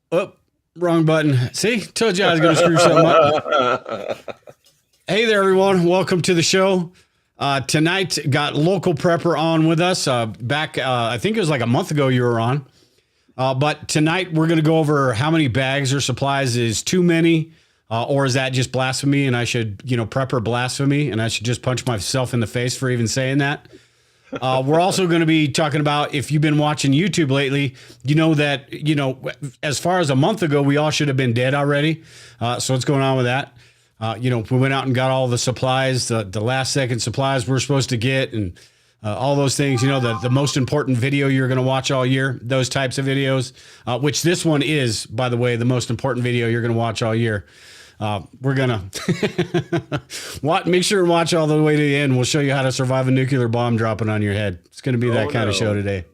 Oh, wrong button. See, told you I was going to screw something up. Hey there, everyone. Welcome to the show. Tonight, got Local Prepper on with us. Back, I think it was like a month ago you were on. But tonight, we're going to go over how many bags or supplies is too many, or is that just blasphemy and I should, prepper blasphemy and I should just punch myself in the face for even saying that. We're also going to be talking about, if you've been watching YouTube lately, you know that, as far as a month ago, we all should have been dead already. So what's going on with that? We went out and got all the supplies, the last second supplies we're supposed to get, and all those things, the most important video you're going to watch all year, those types of videos, which this one is, by the way, the most important video you're going to watch all year. We're going to make sure and watch all the way to the end. We'll show you how to survive a nuclear bomb dropping on your head. It's going to be that kind of show today.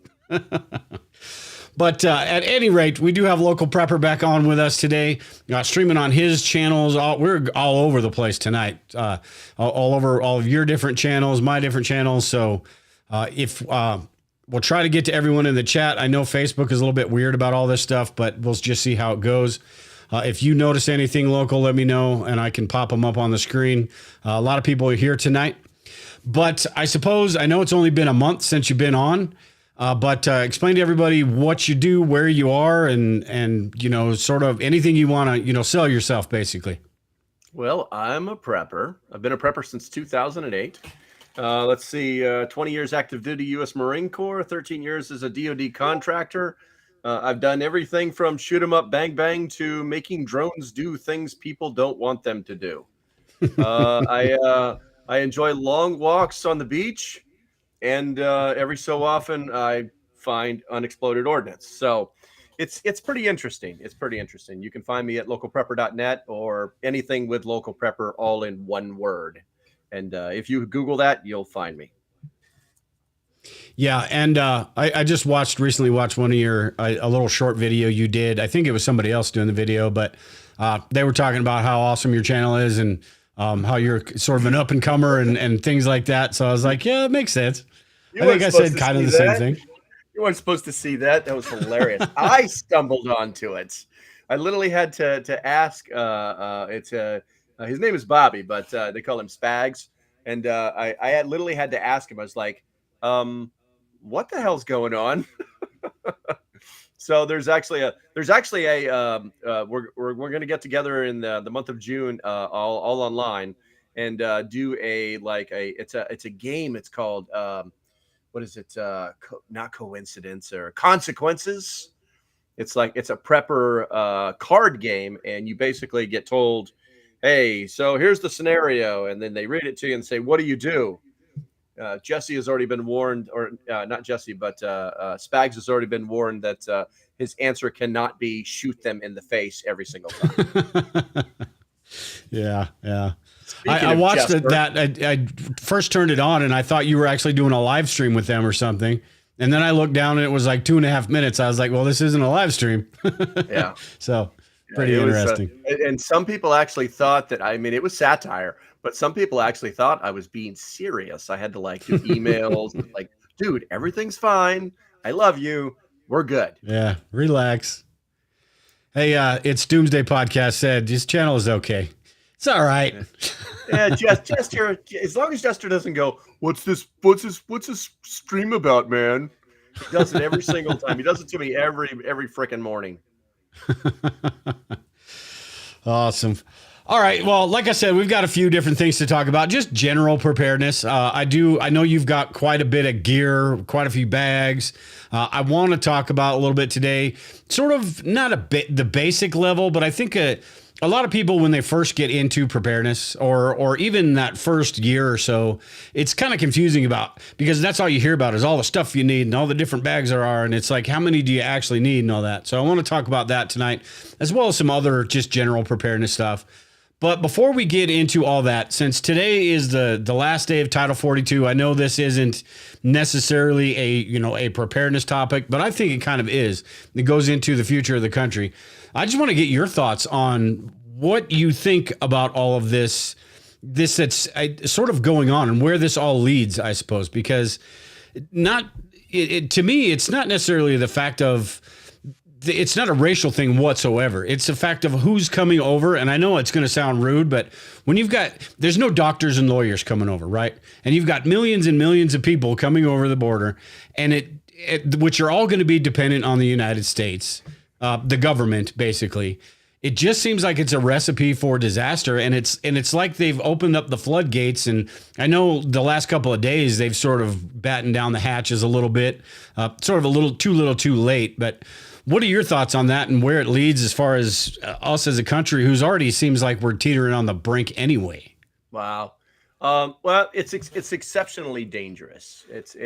But at any rate, we do have Local Prepper back on with us today, streaming on his channels. We're all over the place tonight, all over all of your different channels, my different channels. So if we'll try to get to everyone in the chat. I know Facebook is a little bit weird about all this stuff, but we'll just see how it goes. If you notice anything local, let me know, and I can pop them up on the screen. A lot of people are here tonight. But I know it's only been a month since you've been on, but explain to everybody what you do, where you are, and sort of anything you want to, sell yourself, basically. Well, I'm a prepper. I've been a prepper since 2008. Let's see, 20 years active duty U.S. Marine Corps, 13 years as a DoD contractor. I've done everything from shoot 'em up, bang, bang to making drones do things people don't want them to do. I enjoy long walks on the beach, and every so often I find unexploded ordnance. So it's pretty interesting. It's pretty interesting. You can find me at localprepper.net or anything with Local Prepper, all in one word. And if you Google that, you'll find me. Yeah, and I just recently watched one of a little short video you did. I think it was somebody else doing the video, but they were talking about how awesome your channel is and how you're sort of an up-and-comer and things like that. So I was like, yeah, it makes sense. I think I said kind of the same thing. You weren't supposed to see that. That was hilarious. I stumbled onto it. I literally had to ask. His name is Bobby, but they call him Spags. And I literally had to ask him. I was like, what the hell's going on? So there's actually a we're going to get together in the month of June, all online, and do it's a game. It's called what is it? Not coincidence or consequences. It's a prepper card game, and you basically get told, hey, so here's the scenario, and then they read it to you and say, what do you do? Jesse has already been warned, or not Jesse, but Spags has already been warned that his answer cannot be shoot them in the face every single time. Yeah. I watched that. I first turned it on and I thought you were actually doing a live stream with them or something. And then I looked down and it was like 2.5 minutes. I was like, well, this isn't a live stream. Yeah. So pretty interesting. And some people actually thought that, it was satire, but some people actually thought I was being serious. I had to do emails like, dude, everything's fine. I love you. We're good. Yeah. Relax. Hey, it's Doomsday Podcast said this channel is okay. It's all right. Yeah, Jester, as long as Jester doesn't go, what's this stream about, man? He does it every single time. He does it to me every freaking morning. Awesome. All right. Well, like I said, we've got a few different things to talk about. Just general preparedness. I know you've got quite a bit of gear, quite a few bags. I want to talk about a little bit today, sort of not the basic level, but I think a lot of people, when they first get into preparedness or even that first year or so, it's kind of confusing because that's all you hear about is all the stuff you need and all the different bags there are. And it's like, how many do you actually need and all that? So I want to talk about that tonight, as well as some other just general preparedness stuff. But before we get into all that, since today is the last day of Title 42, I know this isn't necessarily a preparedness topic, but I think it kind of is. It goes into the future of the country. I just want to get your thoughts on what you think about all of this that's sort of going on and where this all leads, I suppose, because to me, it's not necessarily the fact of it's not a racial thing whatsoever. It's a fact of who's coming over. And I know it's going to sound rude, but when there's no doctors and lawyers coming over, right? And you've got millions and millions of people coming over the border, and which are all going to be dependent on the United States, the government, basically. It just seems like it's a recipe for disaster, and it's like they've opened up the floodgates. And I know the last couple of days they've sort of battened down the hatches a little bit, sort of a little too late. But what are your thoughts on that and where it leads as far as us as a country who's already seems like we're teetering on the brink anyway? Wow. Well, it's exceptionally dangerous. It's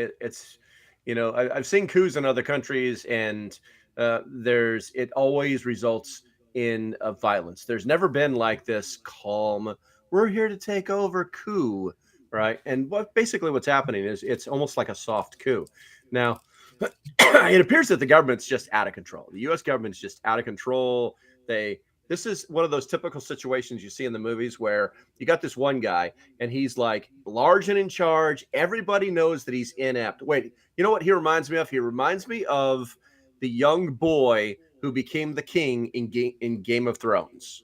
I've seen coups in other countries, and it always results in violence. There's never been like this calm, we're here to take over coup, right? And basically what's happening is it's almost like a soft coup. Now, it appears that the government's just out of control. The U.S. government's just out of control. This is one of those typical situations you see in the movies where you got this one guy and he's like large and in charge. Everybody knows that he's inept. Wait, you know what he reminds me of? He reminds me of the young boy who became the king in Game of Thrones,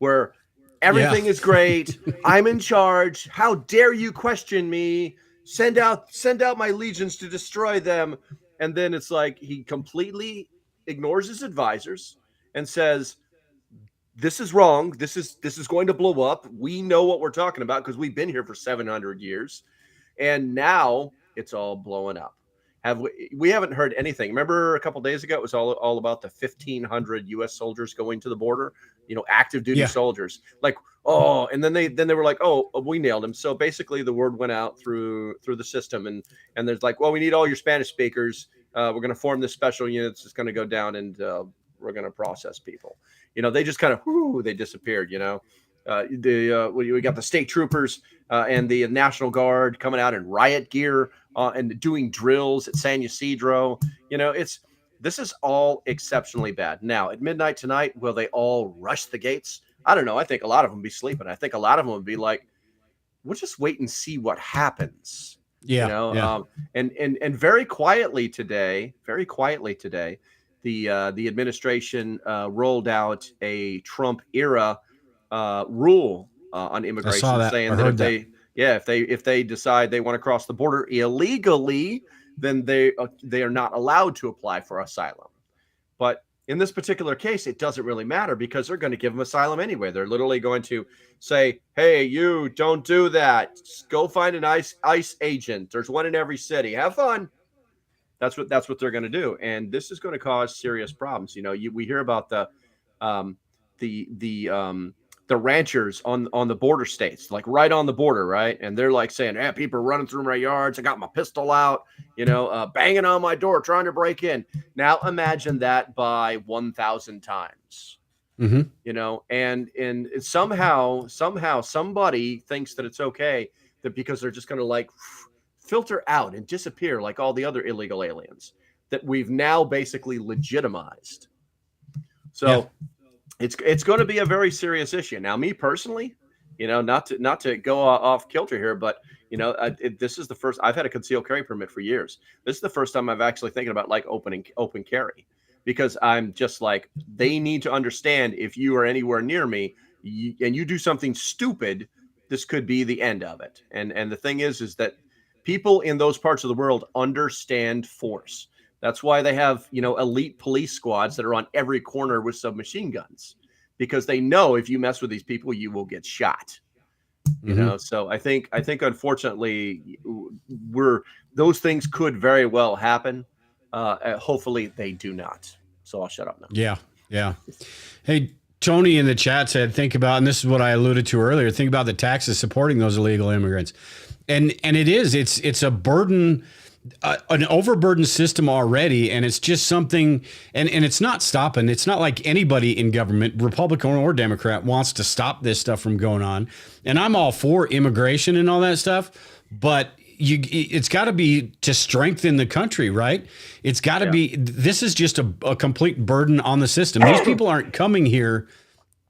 where everything is great. I'm in charge. How dare you question me? Send out my legions to destroy them. And then it's like he completely ignores his advisors and says, this is wrong. This is going to blow up. We know what we're talking about because we've been here for 700 years. And now it's all blowing up. We haven't heard anything. Remember a couple of days ago, it was all about the 1,500 U.S. soldiers going to the border, active duty soldiers. Like, oh, and then they were like, oh, we nailed him. So basically the word went out through the system, and there's like, well, we need all your Spanish speakers. We're going to form this special unit that's going to go down, and we're going to process people. They just kind of, they disappeared, we got the state troopers and the National Guard coming out in riot gear and doing drills at San Ysidro. This is all exceptionally bad. Now, at midnight tonight, will they all rush the gates? I don't know. I think a lot of them be sleeping. I think a lot of them would be like, we'll just wait and see what happens. And very quietly today, the administration rolled out a Trump era rule on immigration, saying that if they decide they want to cross the border illegally, then they are not allowed to apply for asylum. But in this particular case, it doesn't really matter because they're going to give them asylum anyway. They're literally going to say, hey, you don't do that. Just go find an ICE agent. There's one in every city. Have fun. That's what they're going to do. And this is going to cause serious problems. We hear about the ranchers on the border states, like right on the border, right? And they're like saying, hey, people are running through my yards. I got my pistol out, banging on my door, trying to break in. Now imagine that by 1,000 times, and somehow somebody thinks that it's okay that because they're just going to like filter out and disappear like all the other illegal aliens that we've now basically legitimized. So it's going to be a very serious issue. Now, me personally, not to go off kilter here, but this is the first I've had a concealed carry permit for years. This is the first time I've actually thinking about like open carry, because I'm just like, they need to understand if you are anywhere near me and you do something stupid, this could be the end of it. And the thing is that people in those parts of the world understand force. That's why they have, elite police squads that are on every corner with submachine guns, because they know if you mess with these people, you will get shot. So I think unfortunately those things could very well happen. Hopefully they do not. So I'll shut up now. Yeah. Hey, Tony in the chat said, think about, and this is what I alluded to earlier, think about the taxes supporting those illegal immigrants. And it's a burden, an overburdened system already. And it's just something, and it's not stopping. It's not like anybody in government, Republican or Democrat, wants to stop this stuff from going on. And I'm all for immigration and all that stuff, but it's got to be to strengthen the country, right? It's got to be, this is just a complete burden on the system. These people aren't coming here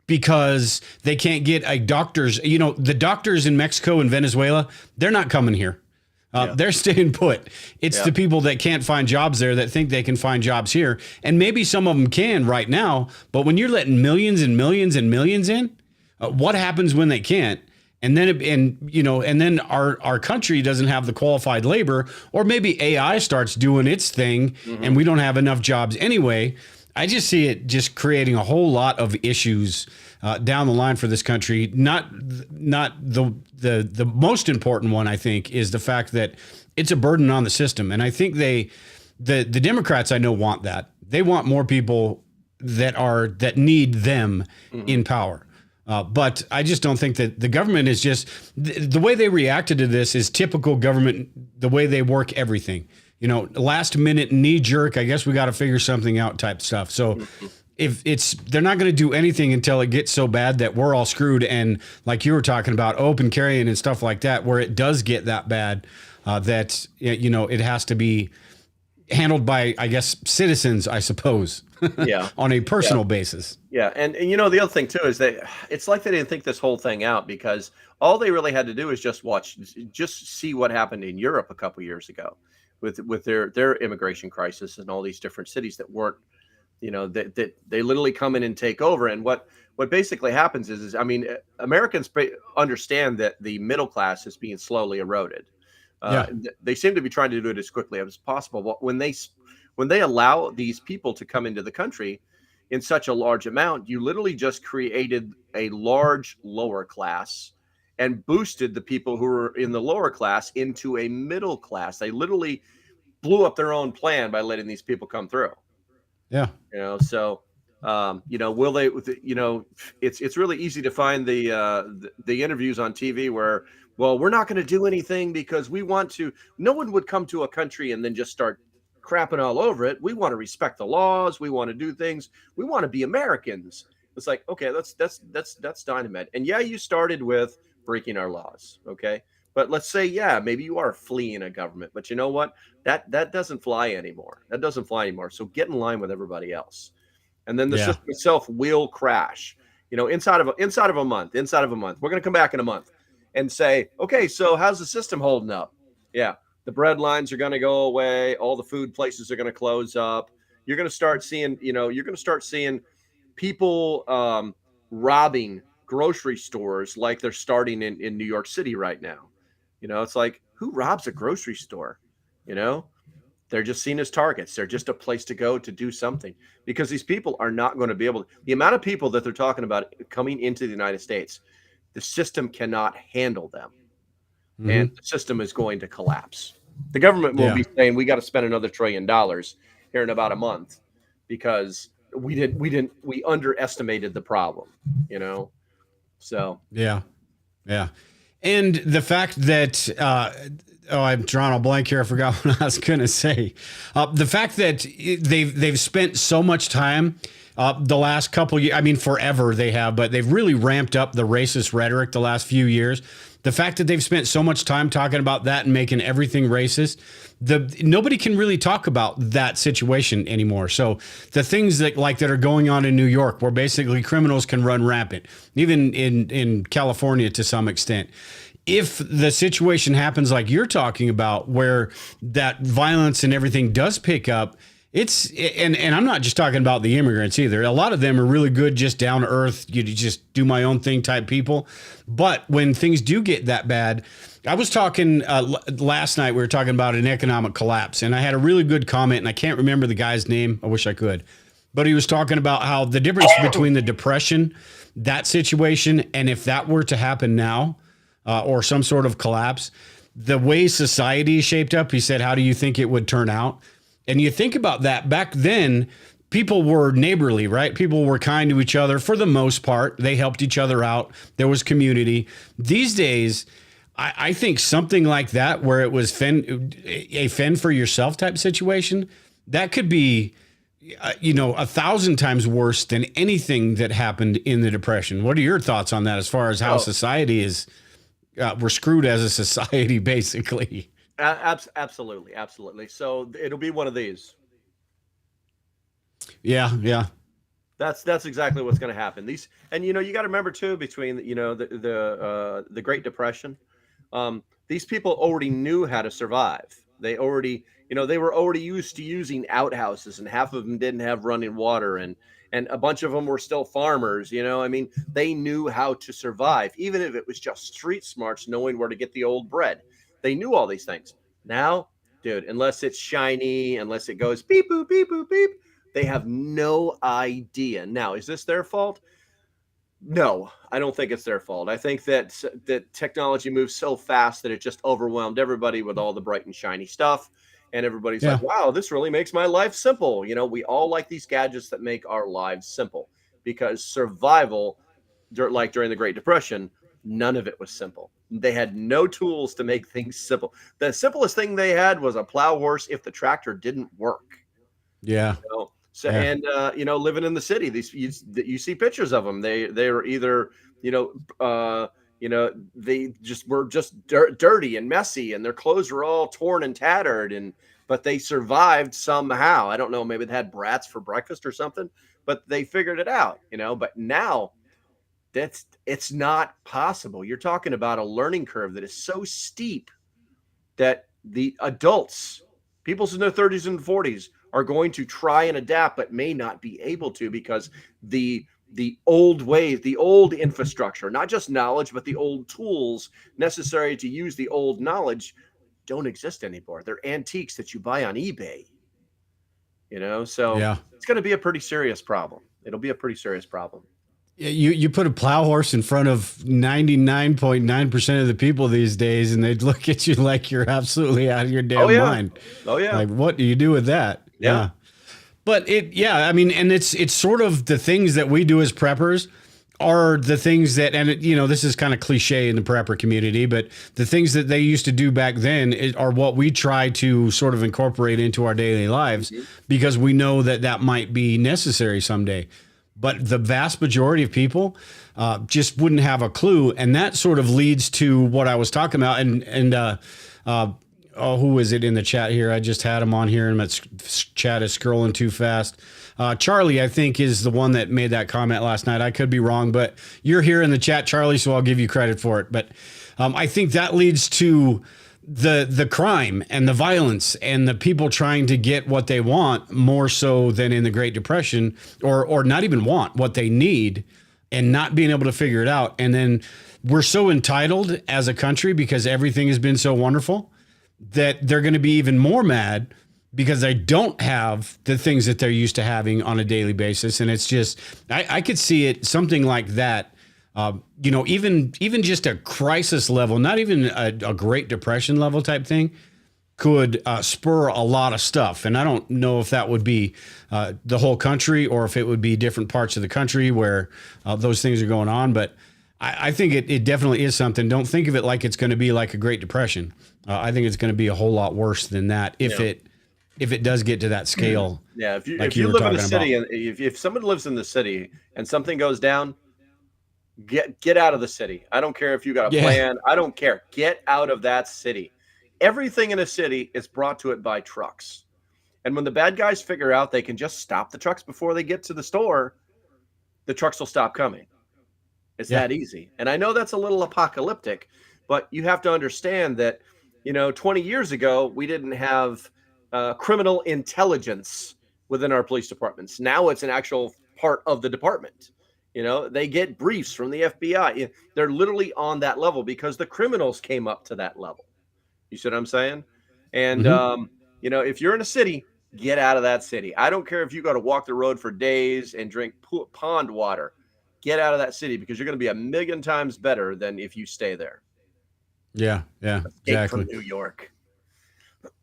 because they can't get a doctors. The doctors in Mexico and Venezuela, they're not coming here. They're staying put. It's Yeah. the people that can't find jobs there that think they can find jobs here. And maybe some of them can right now. But when you're letting millions and millions and millions in, what happens when they can't? And then, and then our country doesn't have the qualified labor, or maybe AI starts doing its thing and we don't have enough jobs anyway. I just see it just creating a whole lot of issues down the line for this country. Not the most important one, I think, is the fact that it's a burden on the system. And I think the Democrats I know want that. They want more people that need them in power. But I just don't think that the government is just the way they reacted to this is typical government, the way they work everything. Last minute knee jerk. I guess we got to figure something out type stuff. So they're not going to do anything until it gets so bad that we're all screwed. And like you were talking about open carrying and stuff like that, where it does get that bad, that, it has to be handled by, I guess, citizens, I suppose, on a personal basis. Yeah. And the other thing too, is that it's like they didn't think this whole thing out, because all they really had to do is just see what happened in Europe a couple years ago with their immigration crisis and all these different cities that weren't, that they literally come in and take over. And what basically happens is Americans understand that the middle class is being slowly eroded. They seem to be trying to do it as quickly as possible. But when they allow these people to come into the country in such a large amount, you literally just created a large lower class and boosted the people who were in the lower class into a middle class. They literally blew up their own plan by letting these people come through. Yeah. So, will they, it's really easy to find the interviews on TV where, well, we're not going to do anything because we want to. No one would come to a country and then just start crapping all over it. We want to respect the laws. We want to do things. We want to be Americans. It's like, okay, that's dynamite. And yeah, you started with breaking our laws. Okay. But let's say, maybe you are fleeing a government, but you know what? That doesn't fly anymore. That doesn't fly anymore. So get in line with everybody else. And then the system itself will crash, inside of a month, we're going to come back in a month and say, okay, so how's the system holding up? Yeah. The bread lines are going to go away. All the food places are going to close up. You're going to start seeing, people robbing grocery stores like they're starting in New York City right now. It's like, who robs a grocery store? They're just seen as targets. They're just a place to go to do something, because these people are not going to be able to. The amount of people that they're talking about coming into the United States, the system cannot handle them. And the system is going to collapse. The government will be saying, we got to spend another $1 trillion here in about a month because we underestimated the problem, So yeah. And the fact that I'm drawing a blank here. I forgot what I was going to say. The fact that they've spent so much time the last couple of years, forever they have, but they've really ramped up the racist rhetoric the last few years. The fact that they've spent so much time talking about that and making everything racist, nobody can really talk about that situation anymore. So the things that are going on in New York, where basically criminals can run rampant, even in California to some extent. If the situation happens like you're talking about, where that violence and everything does pick up, and I'm not just talking about the immigrants either. A lot of them are really good, just down to earth, you just do my own thing type people. But when things do get that bad, I was talking last night, we were talking about an economic collapse, and I had a really good comment, and I can't remember the guy's name. I wish I could. But he was talking about how the difference between the Depression, that situation, and if that were to happen now, or some sort of collapse, the way society is shaped up, he said, how do you think it would turn out? And you think about that, back then, people were neighborly, right? People were kind to each other for the most part. They helped each other out. There was community. These days, I think something like that, where it was a fend for yourself type situation, that could be, 1,000 times worse than anything that happened in the Depression. What are your thoughts on that, as far as how society is, we're screwed as a society, basically? Absolutely. So it'll be one of these. Yeah. That's exactly what's going to happen. You got to remember too, between the Great Depression, these people already knew how to survive. They already, they were already used to using outhouses, and half of them didn't have running water, and a bunch of them were still farmers. I mean, they knew how to survive, even if it was just street smarts, knowing where to get the old bread. They knew all these things. Now, dude, unless it's shiny, unless it goes beep boop beep boop beep, they have no idea. Now, is this their fault? No, I don't think it's their fault. I think that technology moves so fast that it just overwhelmed everybody with all the bright and shiny stuff. And everybody's Yeah. like, wow, this really makes my life simple. We all like these gadgets that make our lives simple, because survival, like during the Great Depression, none of it was simple. They had no tools to make things simple. The simplest thing they had was a plow horse if the tractor didn't work. Yeah. So, Yeah. and living in the city, you see pictures of them. They are either they just were just dirty and messy, and their clothes were all torn and tattered, but they survived somehow. I don't know, maybe they had brats for breakfast or something, but they figured it out. But now it's not possible. You're talking about a learning curve that is so steep that the adults, people in their 30s and 40s, are going to try and adapt, but may not be able to, because the old ways, the old infrastructure, not just knowledge, but the old tools necessary to use the old knowledge don't exist anymore. They're antiques that you buy on eBay. So Yeah. it's going to be a pretty serious problem. It'll be a pretty serious problem. You put a plow horse in front of 99.9% of the people these days, and they'd look at you like you're absolutely out of your damn mind. Oh yeah. Like, what do you do with that? Yeah. But I mean, and it's sort of the things that we do as preppers are the things that, and this is kind of cliche in the prepper community, but the things that they used to do back then are what we try to sort of incorporate into our daily lives, because we know that might be necessary someday. But the vast majority of people just wouldn't have a clue. And that sort of leads to what I was talking about. Who is it in the chat here? I just had him on here, and my chat is scrolling too fast. Charlie, I think, is the one that made that comment last night. I could be wrong, but you're here in the chat, Charlie, so I'll give you credit for it. But I think that leads to the crime and the violence and the people trying to get what they want more so than in the Great Depression, or not even want what they need and not being able to figure it out. And then we're so entitled as a country because everything has been so wonderful that they're going to be even more mad because they don't have the things that they're used to having on a daily basis. And it's just, I could see it, something like that. Even just a crisis level, not even a Great Depression level type thing, could spur a lot of stuff. And I don't know if that would be the whole country or if it would be different parts of the country where those things are going on. But I think it definitely is something. Don't think of it like it's going to be like a Great Depression. I think it's going to be a whole lot worse than that if it does get to that scale. Yeah, if you live in the city, and if someone lives in the city and something goes down, get out of the city. I don't care if you got a plan. I don't care. Get out of that city. Everything in a city is brought to it by trucks. And when the bad guys figure out they can just stop the trucks before they get to the store, the trucks will stop coming. It's that easy. And I know that's a little apocalyptic, but you have to understand that, 20 years ago, we didn't have criminal intelligence within our police departments. Now it's an actual part of the department. They get briefs from the FBI. They're literally on that level because the criminals came up to that level. You see what I'm saying? And, if you're in a city, get out of that city. I don't care if you got to walk the road for days and drink pond water. Get out of that city because you're going to be a million times better than if you stay there. Yeah, exactly. From New York.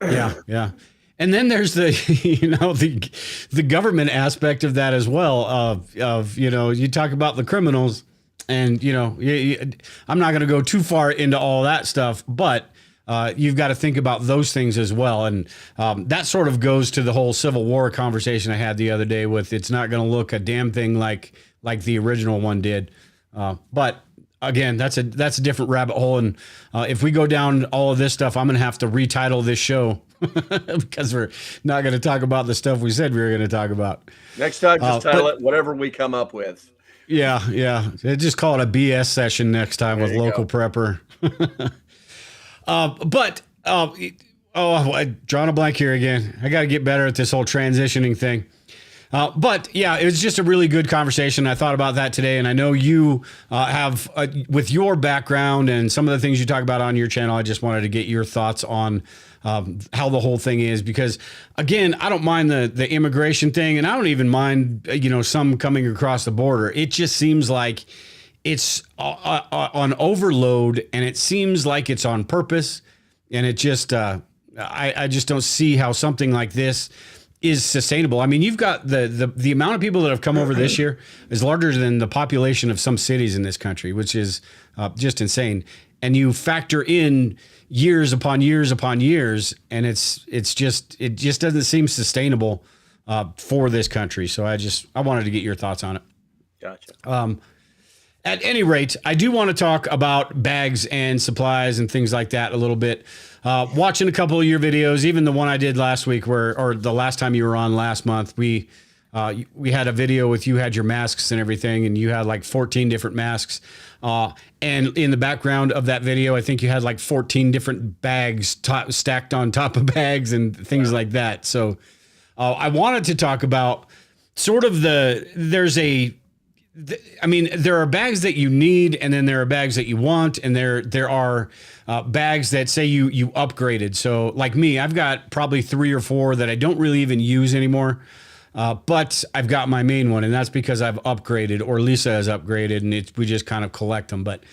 Yeah. And then there's the government aspect of that as well. You talk about the criminals, and I'm not going to go too far into all that stuff, but you've got to think about those things as well. And that sort of goes to the whole Civil War conversation I had the other day with it's not going to look a damn thing like the original one did. But again, that's a different rabbit hole. And if we go down all of this stuff, I'm going to have to retitle this show because we're not going to talk about the stuff we said we were going to talk about. Next time, just title it whatever we come up with. Yeah. Just call it a BS session next time with Local Prepper. But I'm drawing a blank here again. I got to get better at this whole transitioning thing. But yeah, it was just a really good conversation. I thought about that today, and I know you have, with your background and some of the things you talk about on your channel, I just wanted to get your thoughts on how the whole thing is. Because again, I don't mind the immigration thing, and I don't even mind, some coming across the border. It just seems like it's on overload, and it seems like it's on purpose. And it just, I just don't see how something like this is sustainable. I mean, you've got the amount of people that have come over this year is larger than the population of some cities in this country, which is just insane. And you factor in years upon years upon years, and it just doesn't seem sustainable for this country. So I wanted to get your thoughts on it. Gotcha. At any rate, I do want to talk about bags and supplies and things like that a little bit. Watching a couple of your videos, even the one I did last week, or the last time you were on last month, we had a video with you had your masks and everything, and you had like 14 different masks. And in the background of that video, I think you had like 14 different bags stacked on top of bags and things like that. So I wanted to talk about sort of there are bags that you need, and then there are bags that you want, and there are bags that say you upgraded. So like me, I've got probably 3 or 4 that I don't really even use anymore, but I've got my main one, and that's because I've upgraded, or Lisa has upgraded, and we just kind of collect them. But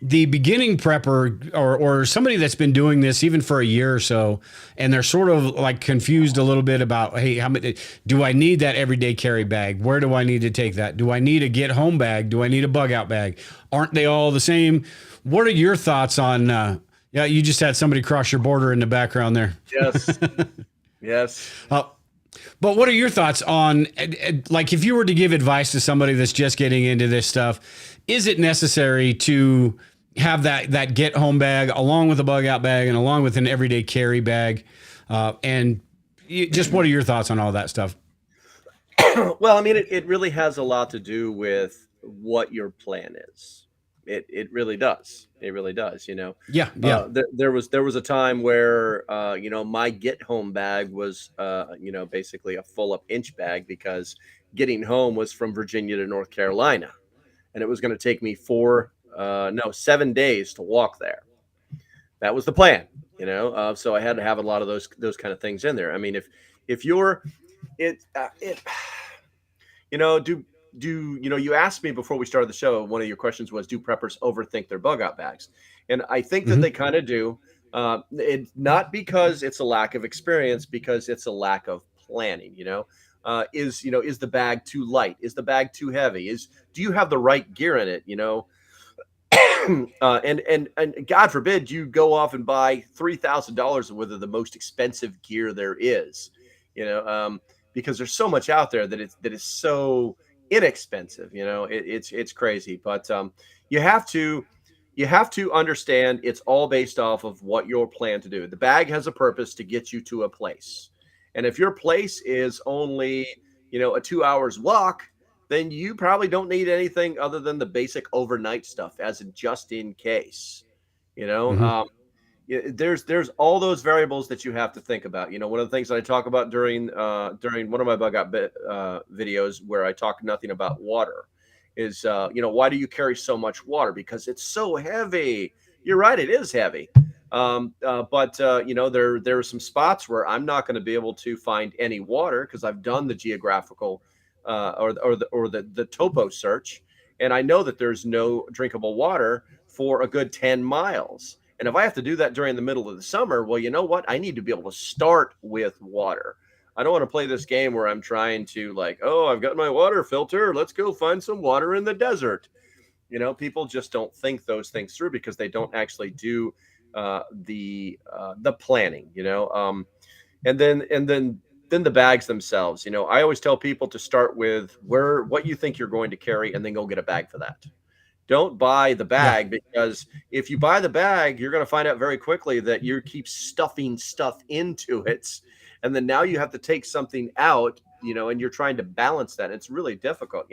the beginning prepper or somebody that's been doing this even for a year or so, and they're sort of like confused a little bit about, hey, how many do I need that everyday carry bag? Where do I need to take that? Do I need a get home bag? Do I need a bug out bag? Aren't they all the same? What are your thoughts on, yeah, you just had somebody cross your border in the background there. Yes. Yes. But what are your thoughts on, like, if you were to give advice to somebody that's just getting into this stuff, is it necessary to have that get home bag along with a bug out bag and along with an everyday carry bag? And just what are your thoughts on all that stuff? Well, I mean, it really has a lot to do with what your plan is. It really does. It really does. Yeah. There was a time where my get home bag was basically a full up inch bag, because getting home was from Virginia to North Carolina, and it was going to take me 7 days to walk there. That was the plan, so I had to have a lot of those kind of things in there. I mean, if you're you asked me before we started the show, one of your questions was, do preppers overthink their bug out bags? And I think that they kind of do. It's not because it's a lack of experience, because it's a lack of planning. Is the bag too light? Is the bag too heavy? Do you have the right gear in it? And God forbid you go off and buy $3,000 worth of the most expensive gear there is, because there's so much out there that is so inexpensive. It's crazy. But you have to understand it's all based off of what your plan to do. The bag has a purpose to get you to a place, and if your place is only a 2 hours walk, then you probably don't need anything other than the basic overnight stuff as a just in case. There's all those variables that you have to think about. One of the things that I talk about during one of my bug out videos, where I talk nothing about water, is why do you carry so much water? Because it's so heavy. You're right, it is heavy. But there are some spots where I'm not going to be able to find any water, because I've done the geographical or the topo search, and I know that there's no drinkable water for a good 10 miles. And if I have to do that during the middle of the summer, well, you know what? I need to be able to start with water. I don't want to play this game where I'm trying to I've got my water filter, let's go find some water in the desert. People just don't think those things through, because they don't actually do the planning. And then the bags themselves. I always tell people to start with what you think you're going to carry, and then go get a bag for that. Don't buy the bag, because if you buy the bag, you're going to find out very quickly that you keep stuffing stuff into it. And then now you have to take something out, and you're trying to balance that. It's really difficult,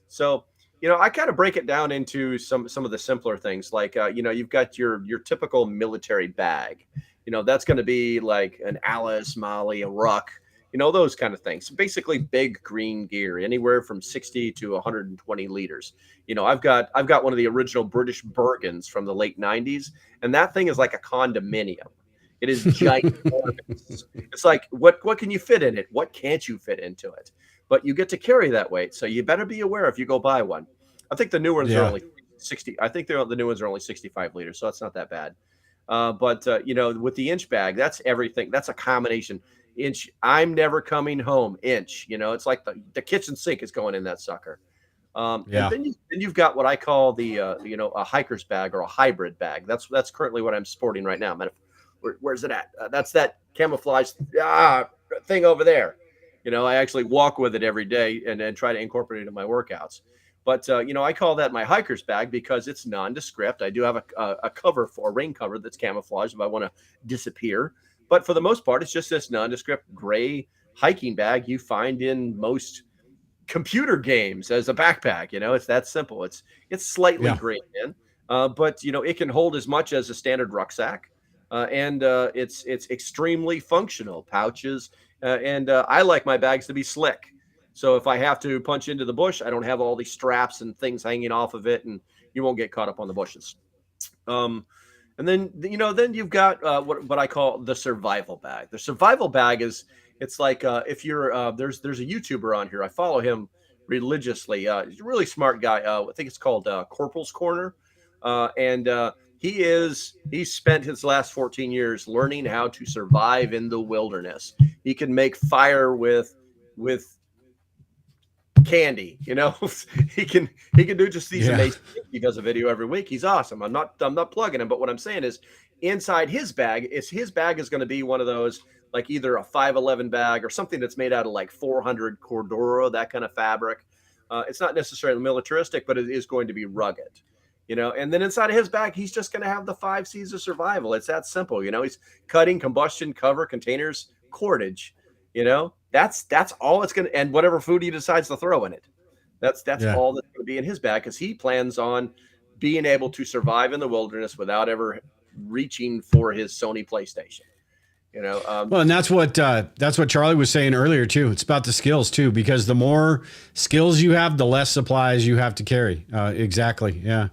So I kind of break it down into some of the simpler things, like you've got your typical military bag. That's going to be like an Alice, Molly, a Ruck, those kind of things. Basically, big green gear, anywhere from 60 to 120 liters. I've got one of the original British Bergens from the late 90s, and that thing is like a condominium. It is giant. It's like what can you fit in it? What can't you fit into it? But you get to carry that weight, so you better be aware if you go buy one. I think the new ones are Yeah. only 60. I think the new ones are only 65 liters, so that's not that bad. But with the inch bag, that's everything. That's a combination. Inch. I'm never coming home. Inch. It's like the kitchen sink is going in that sucker. And Yeah. then you've got what I call the a hiker's bag or a hybrid bag. That's currently what I'm sporting right now. Where's it at? That's that camouflage thing over there. I actually walk with it every day and try to incorporate it in my workouts. But I call that my hiker's bag because it's nondescript. I do have a cover for a rain cover that's camouflaged if I want to disappear. But for the most part, it's just this nondescript gray hiking bag you find in most computer games as a backpack. It's that simple. It's slightly Yeah. grained in, but it can hold as much as a standard rucksack, and it's extremely functional. Pouches, and I like my bags to be slick. So if I have to punch into the bush, I don't have all these straps and things hanging off of it, and you won't get caught up on the bushes. Um, and then you've got what I call the survival bag. The survival bag it's like if you're there's a YouTuber on here. I follow him religiously. He's a really smart guy. I think it's called Corporal's Corner, and he's spent his last 14 years learning how to survive in the wilderness. He can make fire with candy. He can do just these amazing things. He does a video every week. He's awesome. I'm not plugging him, but what I'm saying is inside his bag is going to be one of those, like either a 511 bag or something that's made out of like 400 Cordura, that kind of fabric. It's not necessarily militaristic, but it is going to be rugged. And then inside of his bag, he's just going to have the 5 C's of survival. It's that simple. He's cutting, combustion, cover, containers, cordage. That's all it's going to, and whatever food he decides to throw in it. That's Yeah. all that's going to be in his bag, because he plans on being able to survive in the wilderness without ever reaching for his Sony PlayStation. Well, and that's what Charlie was saying earlier too. It's about the skills too, because the more skills you have, the less supplies you have to carry. Exactly. Yeah.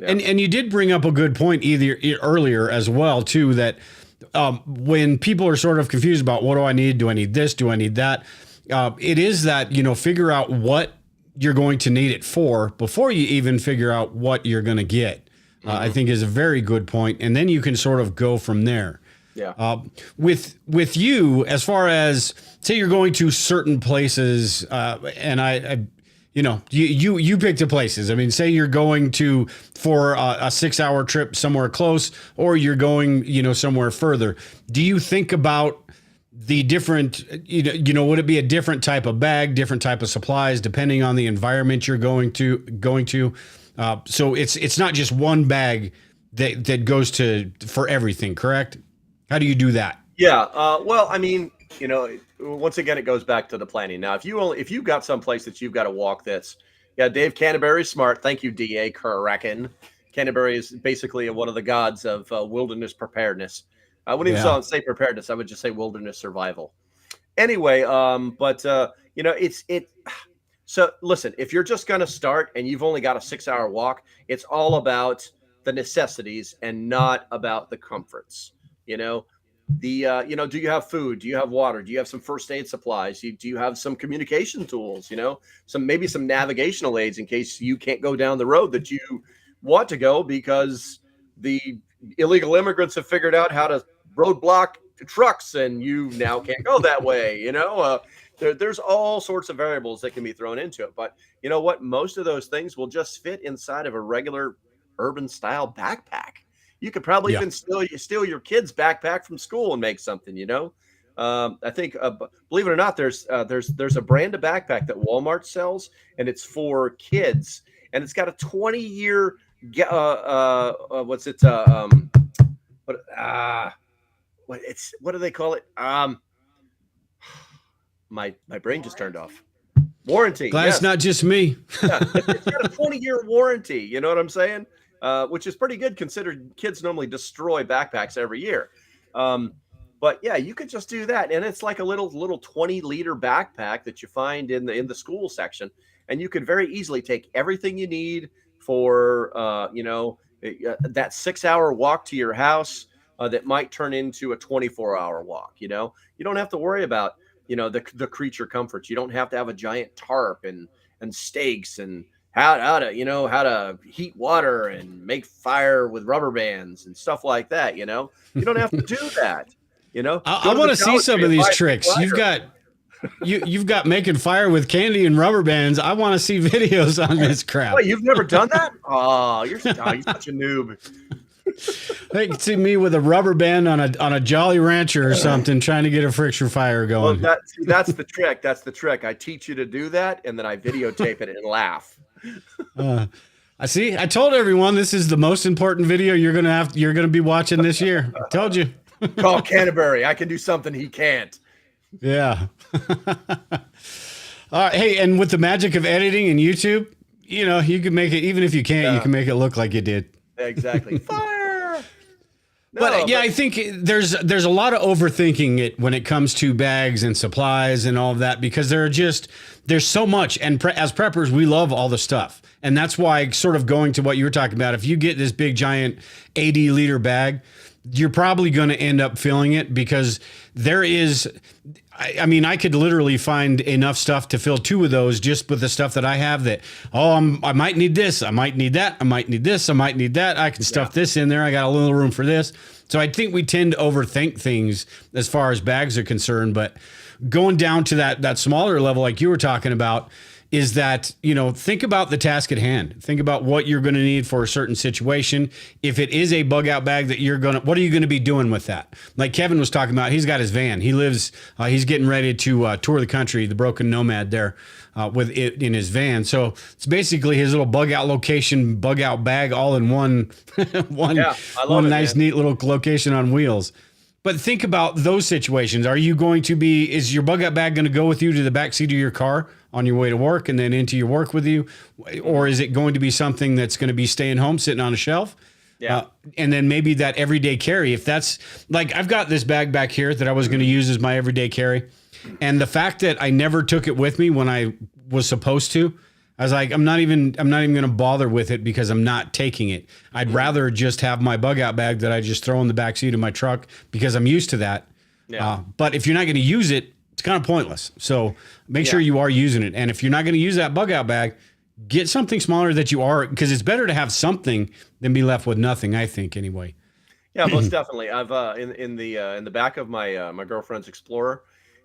And you did bring up a good point earlier as well too, that when people are sort of confused about what do I need? Do I need this? Do I need that? It is that, figure out what you're going to need it for before you even figure out what you're going to get. I think is a very good point. And then you can sort of go from there. Yeah. With you, as far as say you're going to certain places, and you pick the places. I mean, say you're going for a 6-hour trip somewhere close, or you're going, somewhere further. Do you think about the different, would it be a different type of bag, different type of supplies, depending on the environment you're going to? So it's not just one bag that goes for everything, correct? How do you do that? Yeah. Well, I mean, once again, it goes back to the planning. Now, if you've got some place that you've got to walk Dave Canterbury's smart. Thank you, D.A. Kraken. Canterbury is basically one of the gods of wilderness preparedness. I wouldn't even say preparedness. I would just say wilderness survival. Anyway, so listen, if you're just going to start and you've only got a 6-hour walk, it's all about the necessities and not about the comforts. Do you have food? Do you have water? Do you have some first aid supplies? Do you have some communication tools? Maybe some navigational aids in case you can't go down the road that you want to go because the illegal immigrants have figured out how to roadblock trucks and you now can't go that way. There's all sorts of variables that can be thrown into it. But you know what? Most of those things will just fit inside of a regular urban style backpack. You could probably even steal your kid's backpack from school and make something, I think, believe it or not, there's a brand of backpack that Walmart sells, and it's for kids, and it's got a 20-year, what do they call it? My brain just turned off. Warranty. Glad Yes. it's not just me. Yeah. It's got a 20-year warranty. You know what I'm saying? Which is pretty good considering kids normally destroy backpacks every year. But yeah, you could just do that, and it's like a little 20-liter backpack that you find in the school section, and you could very easily take everything you need for that 6-hour walk to your house that might turn into a 24-hour walk. You don't have to worry about the creature comforts. You don't have to have a giant tarp and stakes and how to heat water and make fire with rubber bands and stuff like that. You don't have to do that. I want to see some of these tricks. You've got making fire with candy and rubber bands. I want to see videos on this crap. Wait, you've never done that? You're such a noob. They can see me with a rubber band on a Jolly Rancher or something, trying to get a friction fire going. Well, that's the trick. That's the trick. I teach you to do that, and then I videotape it and laugh. I see. I told everyone this is the most important video you're gonna be watching this year. I told you. Call Canterbury. I can do something he can't. Yeah. All right. Hey, and with the magic of editing and YouTube, you can make it, even if you can't, you can make it look like you did. Exactly. Fire. But I think there's a lot of overthinking it when it comes to bags and supplies and all of that, because there's so much. And as preppers, we love all the stuff. And that's why, sort of going to what you were talking about, if you get this big giant 80-liter bag, you're probably going to end up filling it, because there is, I could literally find enough stuff to fill 2 of those just with the stuff that I have that, I might need this. I might need that. I might need this. I might need that. I can stuff this in there. I got a little room for this. So I think we tend to overthink things as far as bags are concerned, but going down to that smaller level, like you were talking about, is that, think about the task at hand. Think about what you're going to need for a certain situation. If it is a bug out bag that what are you going to be doing with that? Like Kevin was talking about, he's got his van. He lives, he's getting ready to tour the country, the Broken Nomad there with it in his van. So it's basically his little bug out location, bug out bag all in one nice, neat little location on wheels. But think about those situations. Is your bug out bag going to go with you to the back seat of your car on your way to work and then into your work with you? Or is it going to be something that's going to be staying home, sitting on a shelf? Yeah. And then maybe that everyday carry, if that's like, I've got this bag back here that I was going to use as my everyday carry. And the fact that I never took it with me when I was supposed to, I was like, I'm not even going to bother with it because I'm not taking it. I'd rather just have my bug out bag that I just throw in the back seat of my truck because I'm used to that. Yeah. But if you're not going to use it, it's kind of pointless. So make sure you are using it. And if you're not going to use that bug out bag, get something smaller that you are, because it's better to have something than be left with nothing, I think, anyway. Yeah, most definitely. I've in the back of my my girlfriend's Explorer,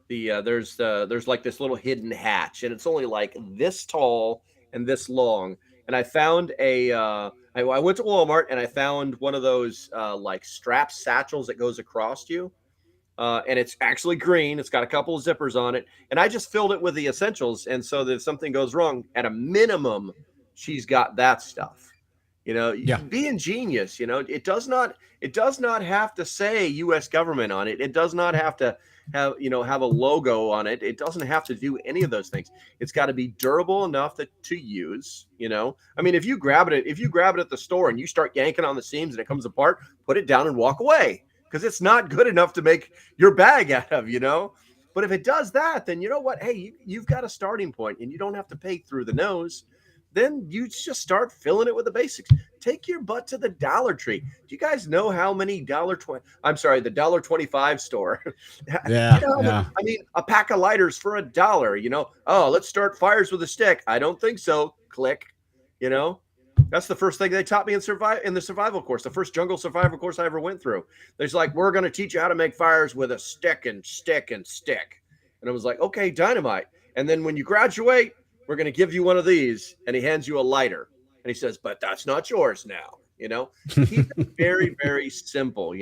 there's like this little hidden hatch, and it's only like this tall and this long. And I found I went to Walmart and I found one of those like strap satchels that goes across you. And it's actually green. It's got a couple of zippers on it. And I just filled it with the essentials. And so that if something goes wrong, at a minimum, she's got that stuff. Be ingenious. It does not have to say U.S. government on it. It does not have to have a logo on it. It doesn't have to do any of those things. It's got to be durable enough to use. If you grab it at the store and you start yanking on the seams and it comes apart, put it down and walk away, because it's not good enough to make your bag out of. But if it does that, then you know what? Hey, you've got a starting point, and you don't have to pay through the nose. Then you just start filling it with the basics. Take your butt to the Dollar Tree. Do you guys know how many the $1.25 store? Yeah. A pack of lighters for $1. Let's start fires with a stick. I don't think so. Click. That's the first thing they taught me in the survival course, the first jungle survival course I ever went through. There's like, we're going to teach you how to make fires with a stick and stick and stick. And I was like, okay, dynamite. And then when you graduate, we're going to give you one of these. And he hands you a lighter. And he says, but that's not yours now. Keep it very, very simple.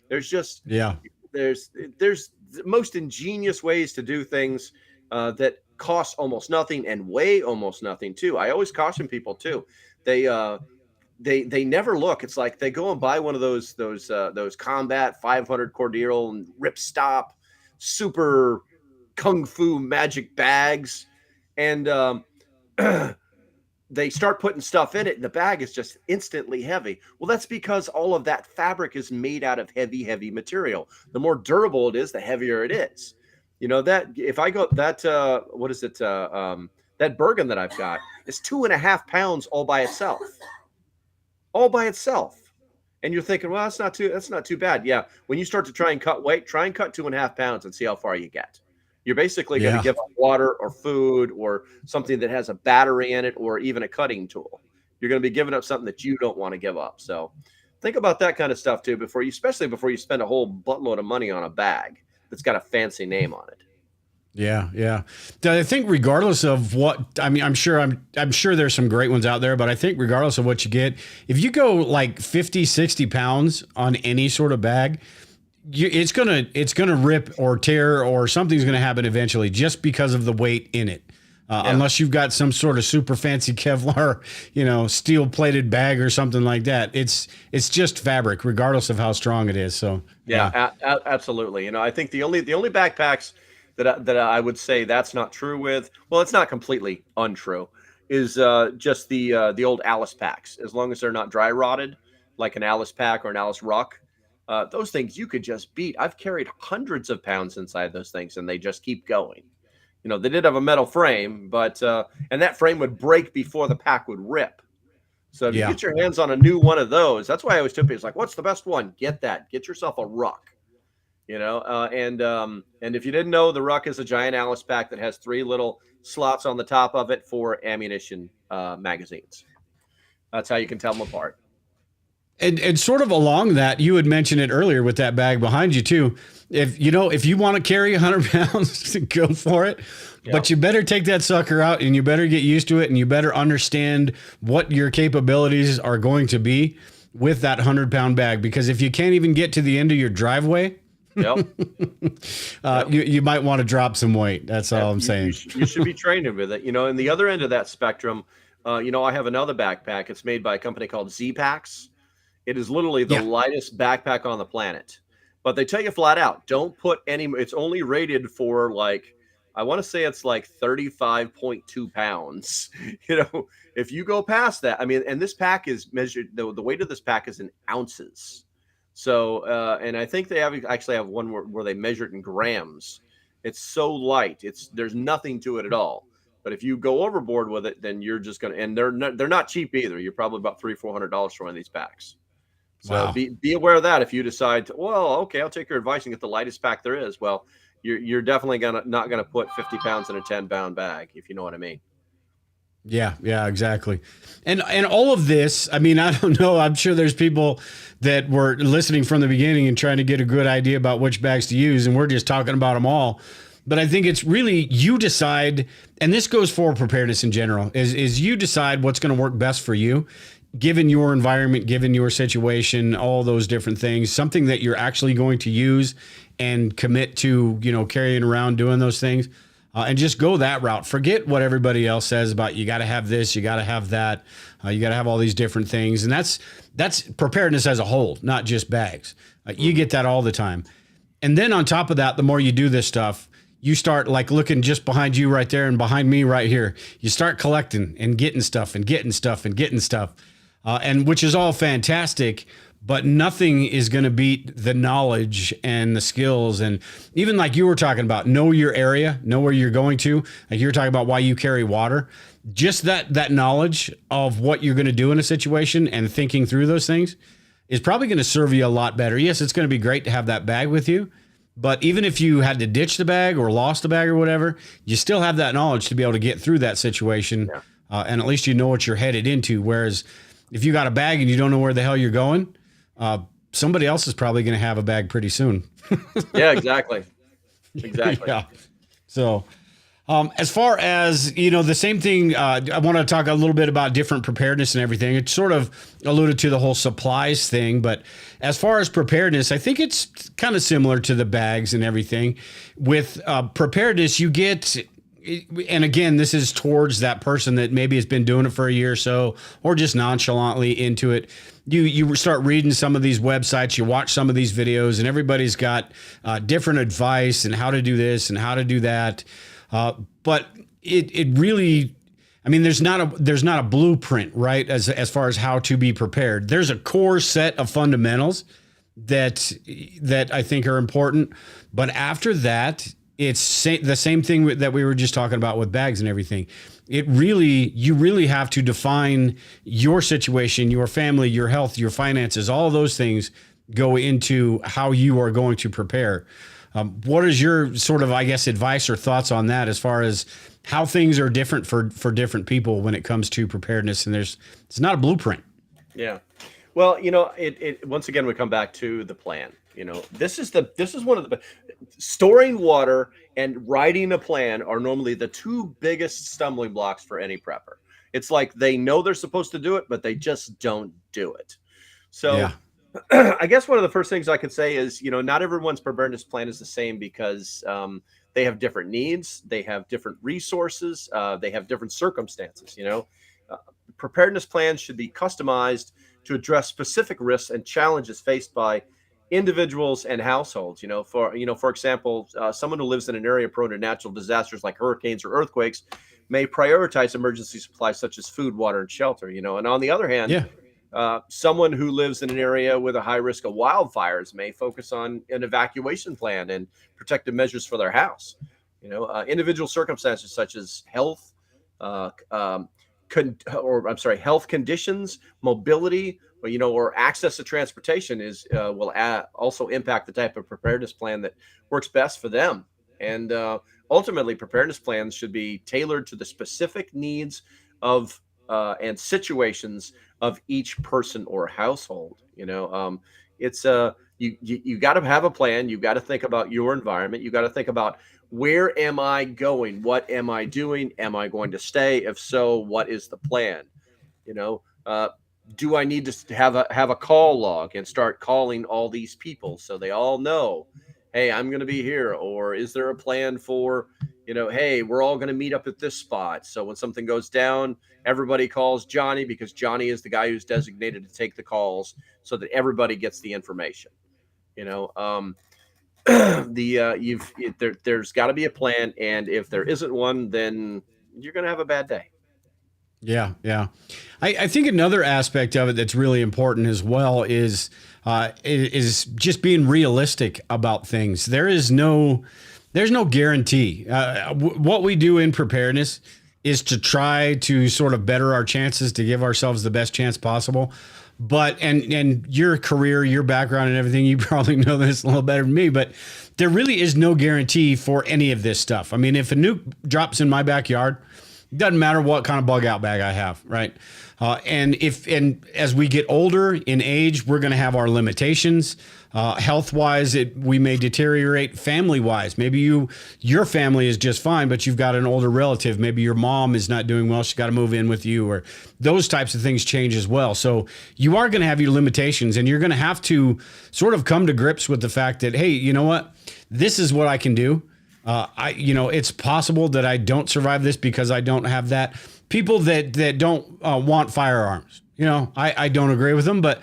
There's just, there's the most ingenious ways to do things that cost almost nothing and weigh almost nothing too. I always caution people too. They never look. It's like they go and buy one of those combat 500 cordial and rip stop super kung fu magic bags, and they start putting stuff in it, and the bag is just instantly heavy. Well, that's because all of that fabric is made out of heavy material. The more durable it is, the heavier it is. You know that if I go that what is it? That Bergen that I've got is 2.5 pounds all by itself. All by itself. And you're thinking, well, that's not too bad. Yeah. When you start to try and cut weight, try and cut 2.5 pounds and see how far you get. You're basically going to give up water or food or something that has a battery in it or even a cutting tool. You're going to be giving up something that you don't want to give up. So think about that kind of stuff too, especially before you spend a whole buttload of money on a bag that's got a fancy name on it. Yeah, yeah. I think regardless of what, I mean, I'm sure there's some great ones out there, but I think regardless of what you get, if you go like 50, 60 pounds on any sort of bag, it's gonna rip or tear or something's gonna happen eventually just because of the weight in it. Unless you've got some sort of super fancy Kevlar, steel plated bag or something like that. It's just fabric, regardless of how strong it is. So absolutely. I think the only backpacks that I would say that's not true with, well, it's not completely untrue, is just the old Alice packs. As long as they're not dry rotted, like an Alice pack or an Alice ruck, those things you could just beat. I've carried hundreds of pounds inside those things, and they just keep going. They did have a metal frame, but and that frame would break before the pack would rip. So if you get your hands on a new one of those, that's why I always tell people, it's like, what's the best one? Get that. Get yourself a ruck. And if you didn't know, the ruck is a giant Alice pack that has 3 little slots on the top of it for ammunition magazines. That's how you can tell them apart. And sort of along that, you had mentioned it earlier with that bag behind you too. If you want to carry 100 pounds, go for it. Yep. But you better take that sucker out, and you better get used to it, and you better understand what your capabilities are going to be with that 100-pound bag. Because if you can't even get to the end of your driveway, you might want to drop some weight. That's all I'm saying. You should be trained with it. And the other end of that spectrum, I have another backpack. It's made by a company called Z-Packs. It is literally the lightest backpack on the planet. But they tell you flat out, don't put any. It's only rated for I want to say it's like 35.2 pounds. If you go past that, and this pack is measured. The weight of this pack is in ounces. So, and I think they actually have one where they measure it in grams. It's so light. There's nothing to it at all. But if you go overboard with it, then you're just going to, and they're not cheap either. You're probably about $300-400 for one of these packs. So be aware of that. If you decide okay, I'll take your advice and get the lightest pack there is. Well, you're definitely not going to put 50 pounds in a 10-pound bag, if you know what I mean. Yeah, exactly. And all of this, I don't know. I'm sure there's people that were listening from the beginning and trying to get a good idea about which bags to use, and we're just talking about them all. But I think it's really you decide, and this goes for preparedness in general, is you decide what's going to work best for you, given your environment, given your situation, all those different things, something that you're actually going to use and commit to, carrying around, doing those things. And just go that route. Forget what everybody else says about you got to have this, you got to have that, you got to have all these different things. And that's preparedness as a whole, not just bags. You get that all the time. And then on top of that, the more you do this stuff, you start looking just behind you right there and behind me right here. You start collecting and getting stuff and getting stuff and getting stuff, and which is all fantastic. But nothing is going to beat the knowledge and the skills. And even like you were talking about, know your area, know where you're going to. Like you were talking about why you carry water. Just that knowledge of what you're going to do in a situation and thinking through those things is probably going to serve you a lot better. Yes, it's going to be great to have that bag with you. But even if you had to ditch the bag or lost the bag or whatever, you still have that knowledge to be able to get through that situation. Yeah. And at least you know what you're headed into. Whereas if you got a bag and you don't know where the hell you're going, somebody else is probably going to have a bag pretty soon. Yeah, exactly. Yeah. So, as far as, the same thing, I want to talk a little bit about different preparedness and everything. It sort of alluded to the whole supplies thing, but as far as preparedness, I think it's kind of similar to the bags and everything. With preparedness, you get, and again, this is towards that person that maybe has been doing it for a year or so, or just nonchalantly into it. You start reading some of these websites, you watch some of these videos, and everybody's got different advice and how to do this and how to do that. But it really, I mean, there's not a blueprint, right? As far as how to be prepared. There's a core set of fundamentals that I think are important, but after that, it's the same thing that we were just talking about with bags and everything. You really have to define your situation, your family, your health, your finances. All of those things go into how you are going to prepare. What is your sort of, I guess, advice or thoughts on that, as far as how things are different for different people when it comes to preparedness? And it's not a blueprint. Yeah. Well, it once again, we come back to the plan. This is one of the storing water and writing a plan are normally the two biggest stumbling blocks for any prepper. It's like they know they're supposed to do it, but they just don't do it. So Yeah. I guess one of the first things I could say is, not everyone's preparedness plan is the same, because they have different needs, they have different resources, they have different circumstances. Preparedness plans should be customized to address specific risks and challenges faced by individuals and households. For example, someone who lives in an area prone to natural disasters like hurricanes or earthquakes may prioritize emergency supplies such as food, water, and shelter. And on the other hand, someone who lives in an area with a high risk of wildfires may focus on an evacuation plan and protective measures for their house. Individual circumstances such as health, health conditions, mobility, or access to transportation will also impact the type of preparedness plan that works best for them. And ultimately, preparedness plans should be tailored to the specific needs of and situations of each person or household. It's you got to have a plan. You got to think about your environment. You got to think about, where am I going? What am I doing? Am I going to stay? If so, what is the plan? Do I need to have a call log and start calling all these people so they all know, hey, I'm going to be here? Or is there a plan for, hey, we're all going to meet up at this spot, so when something goes down, everybody calls Johnny, because Johnny is the guy who's designated to take the calls, so that everybody gets the information. There's got to be a plan, and if there isn't one, then you're going to have a bad day. Yeah. I think another aspect of it that's really important as well is just being realistic about things. There's no guarantee. What we do in preparedness is to try to sort of better our chances, to give ourselves the best chance possible. But and your career, your background and everything, you probably know this a little better than me, but there really is no guarantee for any of this stuff. I mean, if a nuke drops in my backyard, it doesn't matter what kind of bug out bag I have, right? And as we get older in age, we're going to have our limitations. Health wise, we may deteriorate. Family wise, maybe your family is just fine, but you've got an older relative. Maybe your mom is not doing well; she's got to move in with you, or those types of things change as well. So you are going to have your limitations, and you're going to have to sort of come to grips with the fact that, hey, you know what, this is what I can do. It's possible that I don't survive this because I don't have that. People that don't want firearms, I don't agree with them, but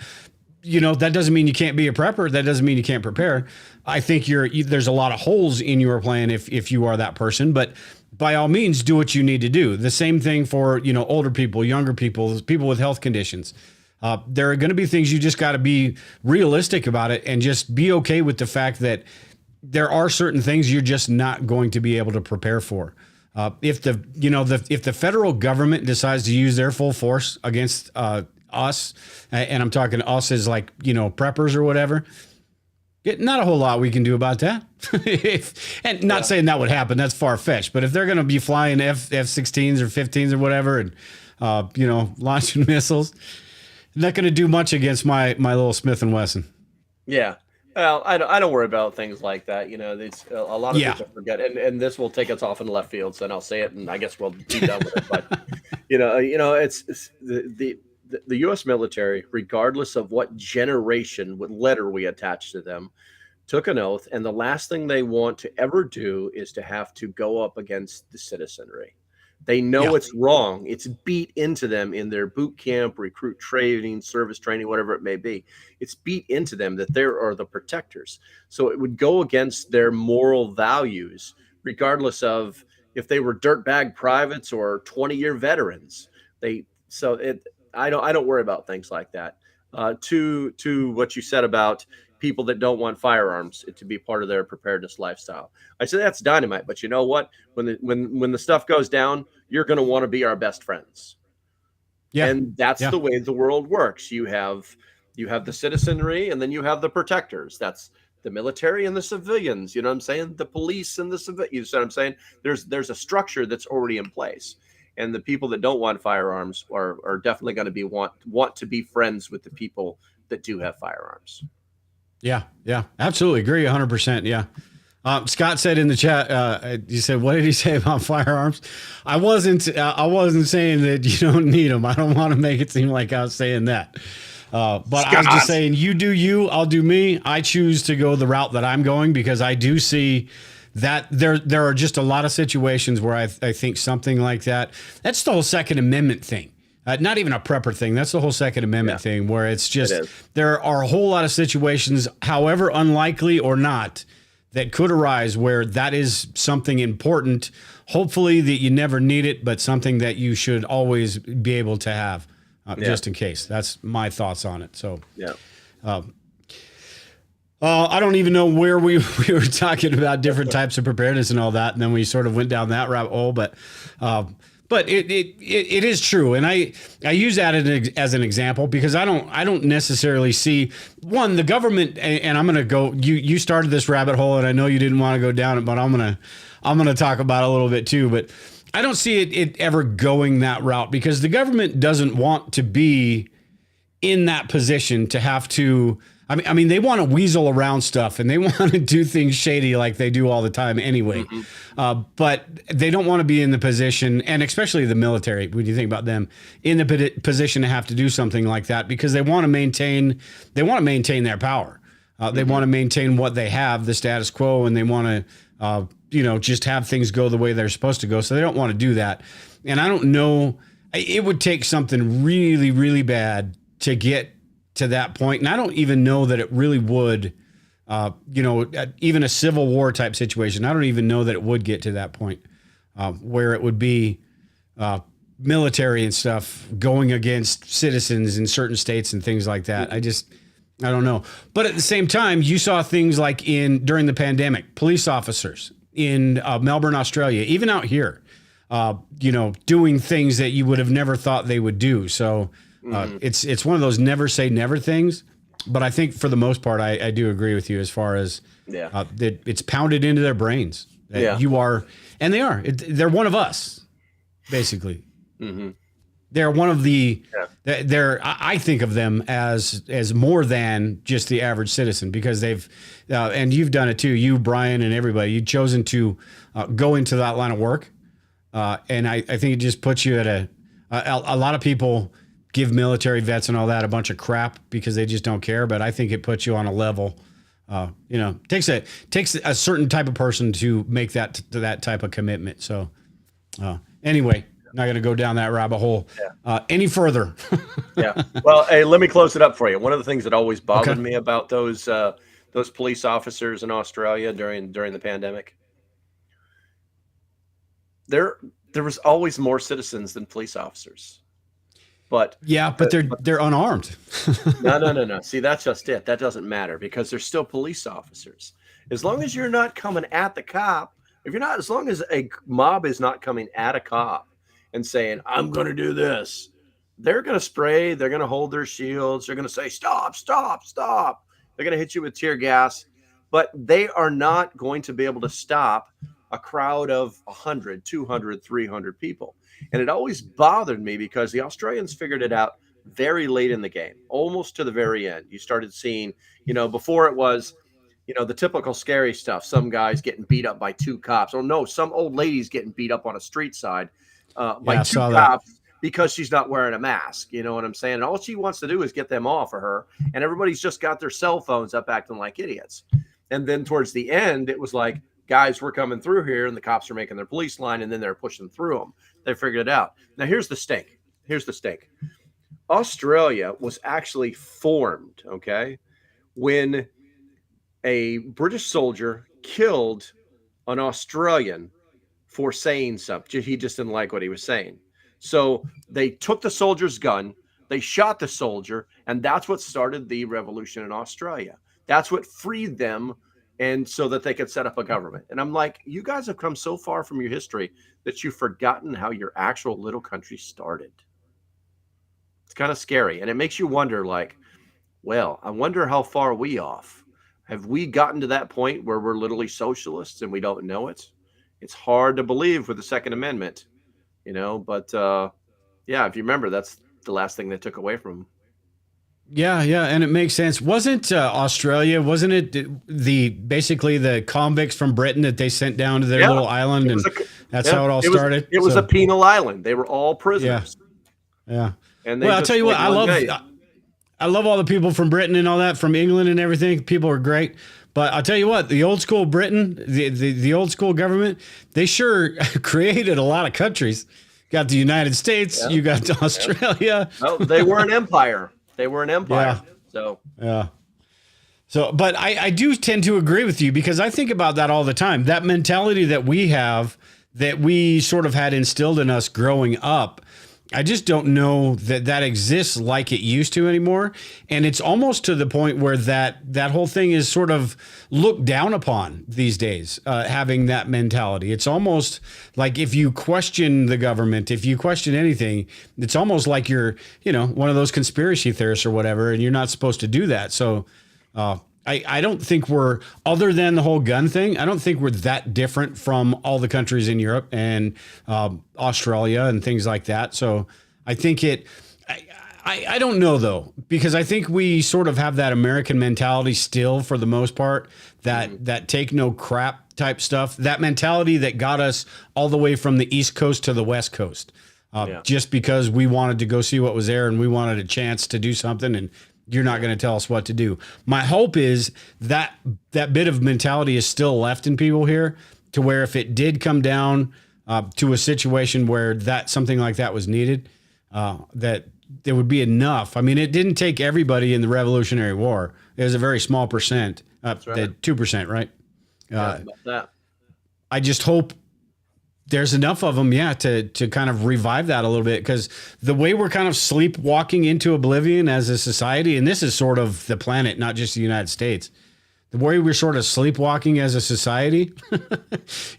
that doesn't mean you can't be a prepper. That doesn't mean you can't prepare. I think there's a lot of holes in your plan if you are that person, but by all means, do what you need to do. The same thing for, older people, younger people, people with health conditions. There are going to be things you just got to be realistic about it, and just be okay with the fact that there are certain things you're just not going to be able to prepare for. If the federal government decides to use their full force against us, and I'm talking us as like, preppers or whatever, not a whole lot we can do about that. And not saying that would happen, that's far fetched, but if they're going to be flying F-16s or 15s or whatever, and launching missiles, not going to do much against my little Smith & Wesson. Yeah. Well, I don't worry about things like that. It's a lot of people forget, and this will take us off in left field. So then I'll say it, and I guess we'll be done with it. But it's the U.S. military, regardless of what generation, what letter we attach to them, took an oath, and the last thing they want to ever do is to have to go up against the citizenry. They know it's wrong. It's beat into them in their boot camp, recruit training, service training, whatever it may be. It's beat into them that they are the protectors. So it would go against their moral values, regardless of, if they were dirtbag privates or 20-year veterans. I don't worry about things like that. To what you said about people that don't want firearms to be part of their preparedness lifestyle, I say that's dynamite. But you know what? When the stuff goes down, you're going to want to be our best friends. Yeah. And that's Yeah. the way the world works. You have the citizenry, and then you have the protectors. That's the military and the civilians. You know what I'm saying? The police and the civilians. You know what I'm saying? There's a structure that's already in place. And the people that don't want firearms are definitely going to be want to be friends with the people that do have firearms. Yeah. Yeah. Absolutely agree. 100%. Yeah. Scott said in the chat, he said, what did he say about firearms? I wasn't saying that you don't need them. I don't want to make it seem like I was saying that. But Scott. I was just saying, you do you, I'll do me. I choose to go the route that I'm going because I do see that there are just a lot of situations where I think something like that. That's the whole Second Amendment thing. Not even a prepper thing. That's the whole Second Amendment thing where it's just there are a whole lot of situations, however unlikely or not, that could arise where that is something important, hopefully that you never need it, but something that you should always be able to have just in case. That's my thoughts on it. So, I don't even know where we were talking about different types of preparedness and all that. And then we sort of went down that rabbit hole, but it is true. And I use that as an example because I don't necessarily see the government, and I'm going to go, you started this rabbit hole and I know you didn't want to go down it, but I'm going to talk about it a little bit too, but I don't see it ever going that route because the government doesn't want to be in that position to have to, I mean, they want to weasel around stuff and they want to do things shady like they do all the time anyway. Mm-hmm. But they don't want to be in the position, and especially the military, when you think about them, in the position to have to do something like that because they want to maintain their power. They want to maintain what they have, the status quo, and they want to, just have things go the way they're supposed to go. So they don't want to do that. And I don't know, it would take something really, really bad to get to that point. And I don't even know that it really would, even a civil war type situation. I don't even know that it would get to that point where it would be military and stuff going against citizens in certain states and things like that. I don't know. But at the same time, you saw things like during the pandemic, police officers in Melbourne, Australia, even out here, doing things that you would have never thought they would do. So it's one of those never say never things. But I think for the most part, I do agree with you as far as that it's pounded into their brains that you are, and they are. They're one of us, basically. Mm-hmm. They're one of the. I think of them as more than just the average citizen because they've, and you've done it too. You, Brian, and everybody. You've chosen to go into that line of work, and I think it just puts you at a lot of people give military vets and all that a bunch of crap because they just don't care. But I think it puts you on a level. Takes a certain type of person to make that type of commitment. So, anyway. Not going to go down that rabbit hole any further. Well, hey, let me close it up for you. One of the things that always bothered me about those police officers in Australia during the pandemic, there was always more citizens than police officers. But they're unarmed. No. See, that's just it. That doesn't matter because they're still police officers. As long as you're not coming at the cop, as long as a mob is not coming at a cop and saying, I'm going to do this, they're going to spray, they're going to hold their shields, they're going to say, stop, stop, stop. They're going to hit you with tear gas, but they are not going to be able to stop a crowd of 100, 200, 300 people. And it always bothered me because the Australians figured it out very late in the game, almost to the very end. You started seeing, before it was, the typical scary stuff, some guys getting beat up by two cops. Or no, some old lady's getting beat up on a street side by two cops because she's not wearing a mask. You know what I'm saying? And all she wants to do is get them off of her. And everybody's just got their cell phones up acting like idiots. And then towards the end, it was like, guys, we're coming through here. And the cops are making their police line. And then they're pushing through them. They figured it out. Now, here's the stink. Australia was actually formed, when a British soldier killed an Australian for saying something. He just didn't like what he was saying. So they took the soldier's gun, they shot the soldier, and that's what started the revolution in Australia. That's what freed them, and so that they could set up a government. And I'm like, you guys have come so far from your history that you've forgotten how your actual little country started. It's kind of scary, and it makes you wonder, like, well, I wonder how far we off. Have we gotten to that point where we're literally socialists and we don't know it? It's hard to believe with the Second Amendment, but yeah, if you remember, that's the last thing they took away from them. Yeah, and it makes sense. Wasn't Australia? Wasn't it basically the convicts from Britain that they sent down to their little island, and that's how it all started? It was a penal island. They were all prisoners. Yeah. And I'll tell you what, I love all the people from Britain and all that, from England and everything. People are great. But I'll tell you what, the old school Britain, the old school government, they sure created a lot of countries. You got the United States, you got Australia. No, they were an empire. Yeah. So, but I do tend to agree with you, because I think about that all the time. That mentality that we have, that we sort of had instilled in us growing up, I just don't know that exists like it used to anymore. And it's almost to the point where that whole thing is sort of looked down upon these days, having that mentality. It's almost like if you question the government, if you question anything, it's almost like you're, one of those conspiracy theorists or whatever, and you're not supposed to do that. So I don't think we're, other than the whole gun thing, I don't think we're that different from all the countries in Europe and Australia and things like that. So I think I don't know, though, because I think we sort of have that American mentality still, for the most part, that take no crap type stuff, that mentality that got us all the way from the East Coast to the West Coast, just because we wanted to go see what was there and we wanted a chance to do something, and you're not going to tell us what to do. My hope is that bit of mentality is still left in people here, to where if it did come down to a situation where something like that was needed, that there would be enough. I mean, it didn't take everybody in the Revolutionary War. It was a very small percent, That's right. the 2%, right? About that. I just hope there's enough of them, to kind of revive that a little bit, because the way we're kind of sleepwalking into oblivion as a society, and this is sort of the planet, not just the United States, the way we're sort of sleepwalking as a society,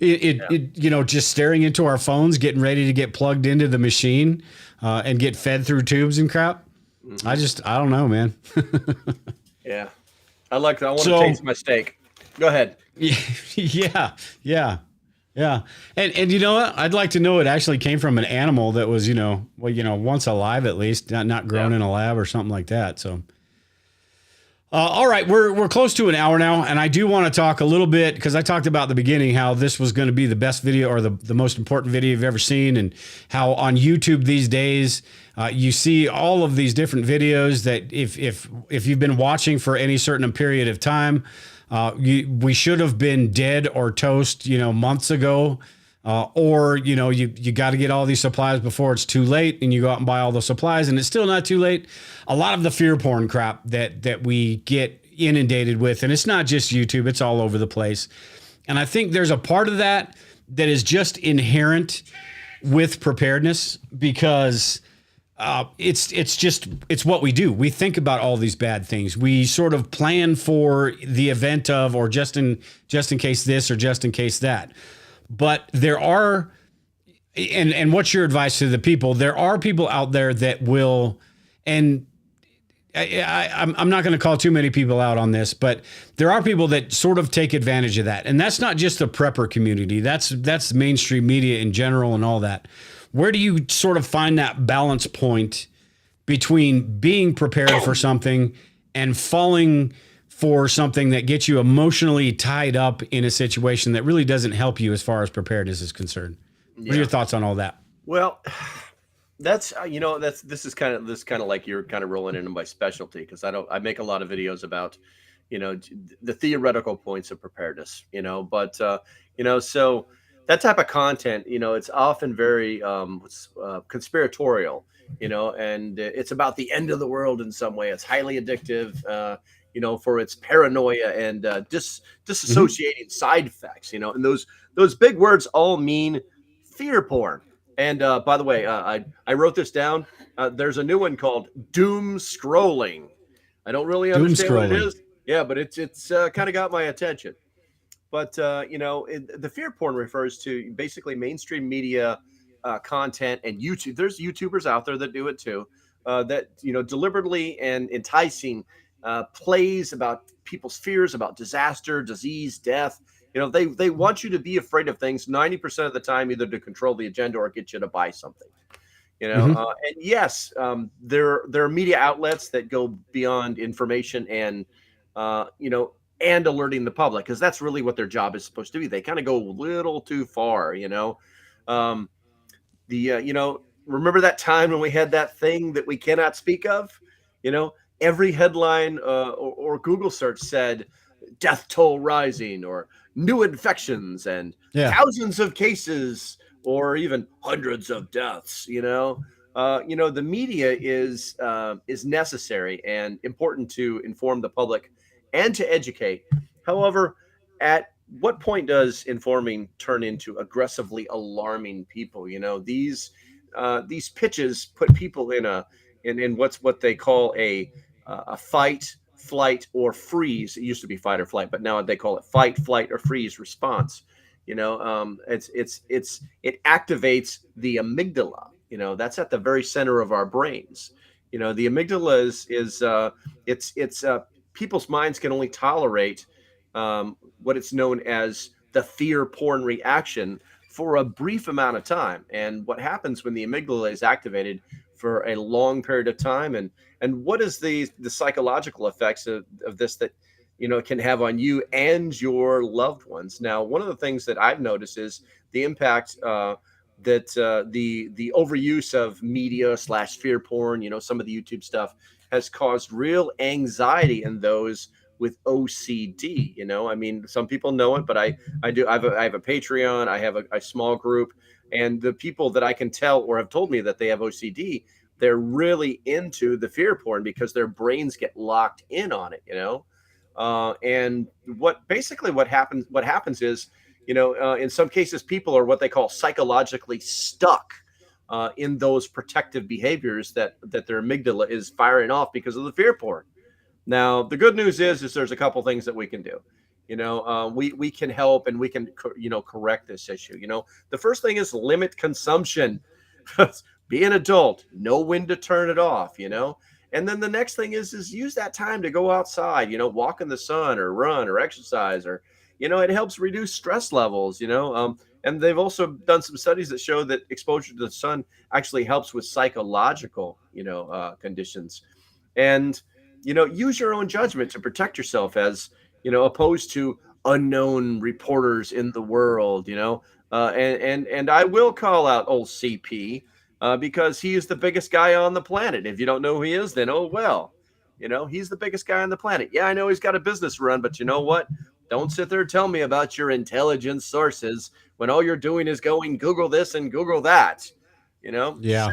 just staring into our phones, getting ready to get plugged into the machine and get fed through tubes and crap. Mm-hmm. I don't know, man. Yeah. I want to taste my steak. Go ahead. Yeah. And you know what? I'd like to know it actually came from an animal that was, once alive, at least, not grown in a lab or something like that. So, all right, we're close to an hour now, and I do want to talk a little bit, because I talked about at the beginning how this was going to be the best video, or the most important video you've ever seen, and how on YouTube these days you see all of these different videos that if you've been watching for any certain period of time, we should have been dead or toast, months ago, or you got to get all these supplies before it's too late, and you go out and buy all the supplies, and it's still not too late. A lot of the fear porn crap that we get inundated with, and it's not just YouTube, it's all over the place. And I think there's a part of that is just inherent with preparedness, because it's what we do. We think about all these bad things. We sort of plan for the event of, or just in case this, or just in case that. But there are, and what's your advice to the people? There are people out there that will, and I'm not going to call too many people out on this, but there are people that sort of take advantage of that. And that's not just the prepper community. That's mainstream media in general and all that. Where do you sort of find that balance point between being prepared for something and falling for something that gets you emotionally tied up in a situation that really doesn't help you as far as preparedness is concerned? What are your thoughts on all that? Well, this is kind of like you're kind of rolling into my specialty, because I make a lot of videos about, the theoretical points of preparedness, but so that type of content, it's often very conspiratorial, and it's about the end of the world in some way. It's highly addictive. for its paranoia and Hmm. disassociating side effects, and those big words all mean fear porn. And by the way, I wrote this down. There's a new one called doom scrolling. I don't really Doom understand what it scrolling. is. Yeah, but it's kind of got my attention. But the fear porn refers to basically mainstream media content and YouTube. There's YouTubers out there that do it too. That deliberately and enticing plays about people's fears about disaster, disease, death. They want you to be afraid of things 90% of the time, either to control the agenda or get you to buy something. Hmm. And yes, there are media outlets that go beyond information and and alerting the public, because that's really what their job is supposed to be. They kind of go a little too far. Um, the remember that time when we had that thing that we cannot speak of? You know, every headline or Google search said death toll rising or new infections and Yeah. thousands of cases or even hundreds of deaths. The media is necessary and important to inform the public and to educate. However, at what point does informing turn into aggressively alarming people? These pitches put people in what they call a fight, flight, or freeze. It used to be fight or flight, but now they call it fight, flight, or freeze response. It activates the amygdala. That's at the very center of our brains. The amygdala is people's minds can only tolerate what it's known as the fear porn reaction for a brief amount of time. And what happens when the amygdala is activated for a long period of time, and what is the psychological effects of this that can have on you and your loved ones? Now, one of the things that I've noticed is the impact that the overuse of media / fear porn, some of the YouTube stuff, has caused real anxiety in those with OCD. I mean, some people know it, but I have a Patreon, I have a small group, and the people that I can tell or have told me that they have OCD, they're really into the fear porn because their brains get locked in on it. And what happens is, in some cases, people are what they call psychologically stuck in those protective behaviors that their amygdala is firing off because of the fear porn. Now, the good news is there's a couple things that we can do. We can help and we can correct this issue. The first thing is limit consumption. Be an adult, know when to turn it off. And then the next thing is use that time to go outside, walk in the sun or run or exercise, or it helps reduce stress levels. And they've also done some studies that show that exposure to the sun actually helps with psychological conditions. And use your own judgment to protect yourself, as opposed to unknown reporters in the world. And I will call out old CP because he is the biggest guy on the planet. If you don't know who he is, then oh well. He's the biggest guy on the planet. Yeah, I know he's got a business run, but you know what? Don't sit there and tell me about your intelligence sources when all you're doing is going Google this and Google that. Yeah.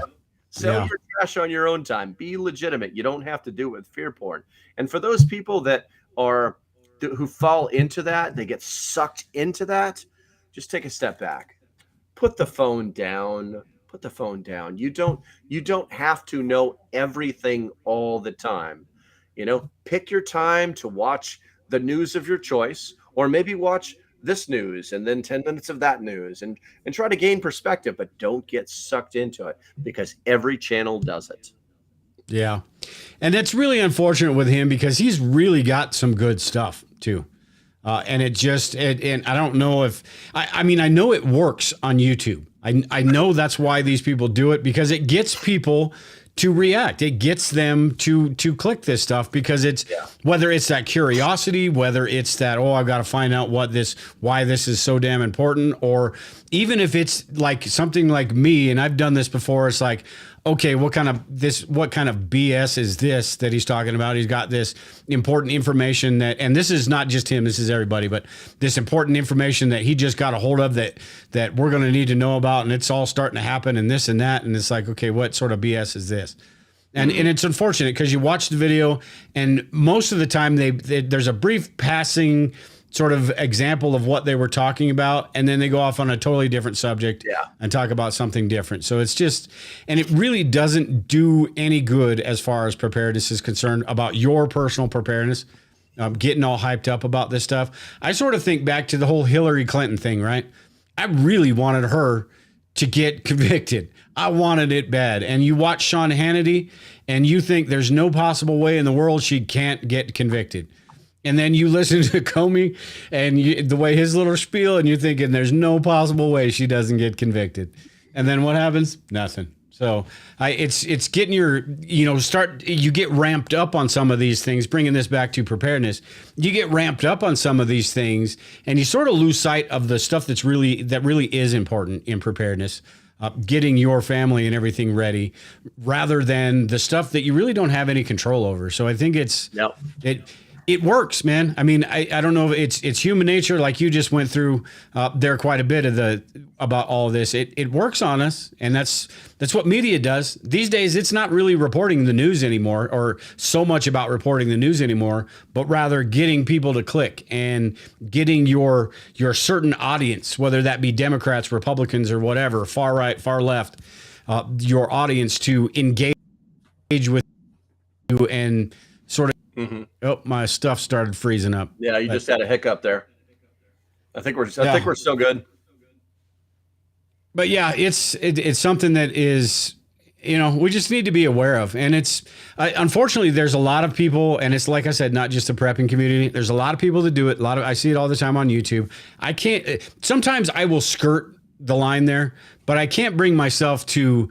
Sell Yeah. your trash on your own time. Be legitimate. You don't have to do it with fear porn. And for those people who fall into that, they get sucked into that, just take a step back. Put the phone down. Put the phone down. You don't have to know everything all the time. Pick your time to watch the news of your choice, or maybe watch this news and then 10 minutes of that news, and try to gain perspective, but don't get sucked into it because every channel does it. Yeah. And that's really unfortunate with him because he's really got some good stuff too. And and I don't know if, I mean, I know it works on YouTube. I know that's why these people do it, because it gets people to react. It gets them to click this stuff because whether it's that curiosity, whether it's that, oh, I've got to find out why this is so damn important, or even if it's like something like me, and I've done this before, it's like, okay, what kind of BS is this that he's talking about? He's got this important information and this is not just him, this is everybody, but this important information that he just got a hold of that we're going to need to know about, and it's all starting to happen and this and that. And it's like, okay, what sort of BS is this? And it's unfortunate because you watch the video and most of the time there's a brief passing sort of example of what they were talking about, and then they go off on a totally different subject and talk about something different. So it's just, and it really doesn't do any good as far as preparedness is concerned about your personal preparedness, getting all hyped up about this stuff. I sort of think back to the whole Hillary Clinton thing, right? I really wanted her to get convicted. I wanted it bad. And you watch Sean Hannity and you think there's no possible way in the world she can't get convicted. And then you listen to Comey and the way his little spiel, and you're thinking there's no possible way she doesn't get convicted. And then what happens? Nothing. So it's getting you get ramped up on some of these things, bringing this back to preparedness. You get ramped up on some of these things and you sort of lose sight of the stuff that really is important in preparedness. Getting your family and everything ready rather than the stuff that you really don't have any control over. So I think it works, man. I mean, I don't know if it's human nature, like you just went through there quite a bit of about all of this. It works on us, and that's what media does. These days, it's not really reporting the news anymore, or so much about reporting the news anymore, but rather getting people to click and getting your certain audience, whether that be Democrats, Republicans, or whatever, far right, far left, your audience to engage with you and sort of. Mm-hmm. Oh, my stuff started freezing up. Yeah, you just had a hiccup there. I think we're still good. But yeah, it's something that is, we just need to be aware of. And it's unfortunately there's a lot of people, and it's like I said, not just the prepping community. There's a lot of people that do it. I see it all the time on YouTube. Sometimes I will skirt the line there, but I can't bring myself to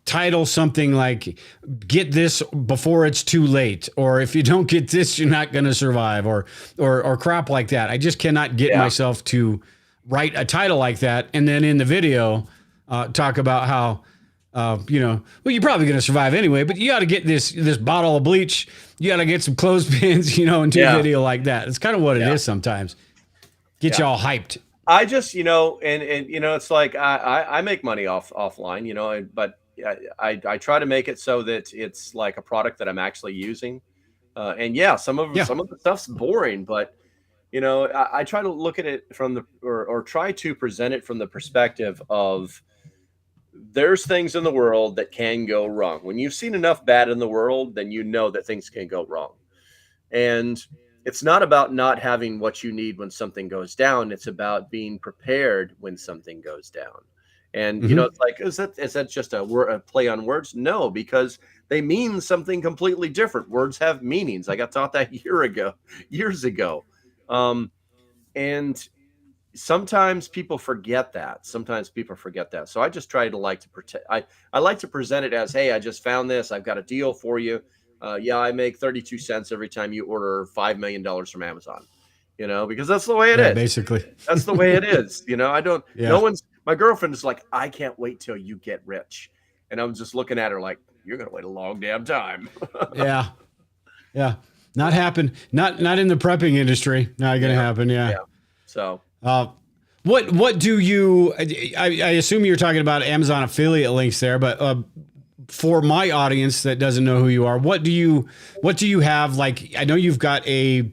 title something like "Get this before it's too late," or "If you don't get this, you're not going to survive," or crap like that. I just cannot get myself to write a title like that and then in the video talk about how well, you're probably going to survive anyway, but you got to get this bottle of bleach, you got to get some clothespins, and do a video like that. It's kind of what it is sometimes. Get you all hyped. I just, and it's like I make money offline, but I try to make it so that it's like a product that I'm actually using. And some of the stuff's boring, but I try to look at it from or try to present it from the perspective of there's things in the world that can go wrong. When you've seen enough bad in the world, then you know that things can go wrong. And it's not about not having what you need when something goes down. It's about being prepared when something goes down. And, it's like, is that just a play on words? No, because they mean something completely different. Words have meanings. I got taught that years ago. And sometimes people forget that. So I just try to I like to present it as, hey, I just found this. I've got a deal for you. I make 32 cents every time you order $5 million from Amazon, because that's the way it is. Basically, that's the way it is. My girlfriend is like, I can't wait till you get rich. And I'm just looking at her like, you're going to wait a long damn time. Yeah. Not happen. Not in the prepping industry. Not going to happen. Yeah. So, what do you, I assume you're talking about Amazon affiliate links there, but, for my audience that doesn't know who you are, what do you have? Like, I know you've got a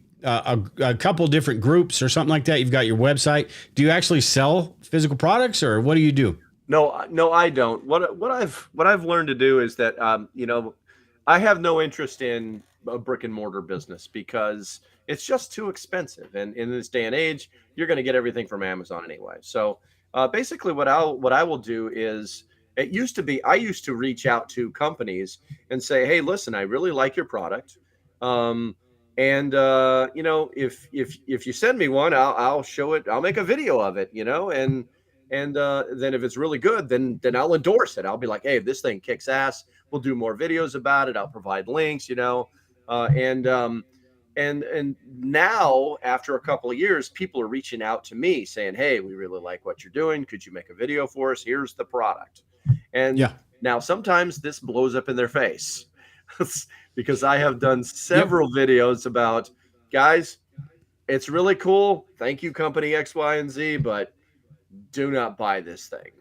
couple different groups or something like that. You've got your website. Do you actually sell physical products, or what do you do? No, I don't. What I've learned to do is that, I have no interest in a brick and mortar business because it's just too expensive. And in this day and age, you're going to get everything from Amazon anyway. So, basically what I will do is, it used to be, I used to reach out to companies and say, hey, listen, I really like your product. If you send me one, I'll show it. I'll make a video of it, and then if it's really good, then I'll endorse it. I'll be like, hey, if this thing kicks ass, we'll do more videos about it. I'll provide links, and now after a couple of years, people are reaching out to me saying, hey, we really like what you're doing. Could you make a video for us? Here's the product. And now sometimes this blows up in their face because I have done several videos about, guys, it's really cool. Thank you, company X, Y, and Z, but do not buy this thing.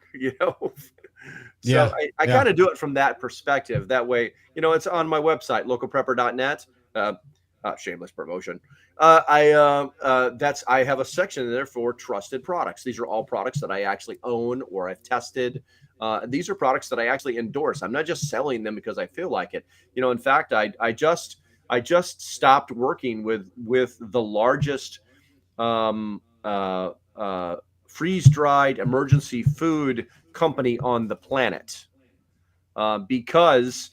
So Yeah. I Yeah. kind of do it from that perspective. That way, it's on my website, localprepper.net. Shameless promotion. I have a section there for trusted products. These are all products that I actually own or I've tested. These are products that I actually endorse. I'm not just selling them because I feel like it. In fact, I just stopped working with the largest um, uh, freeze dried emergency food company on the planet because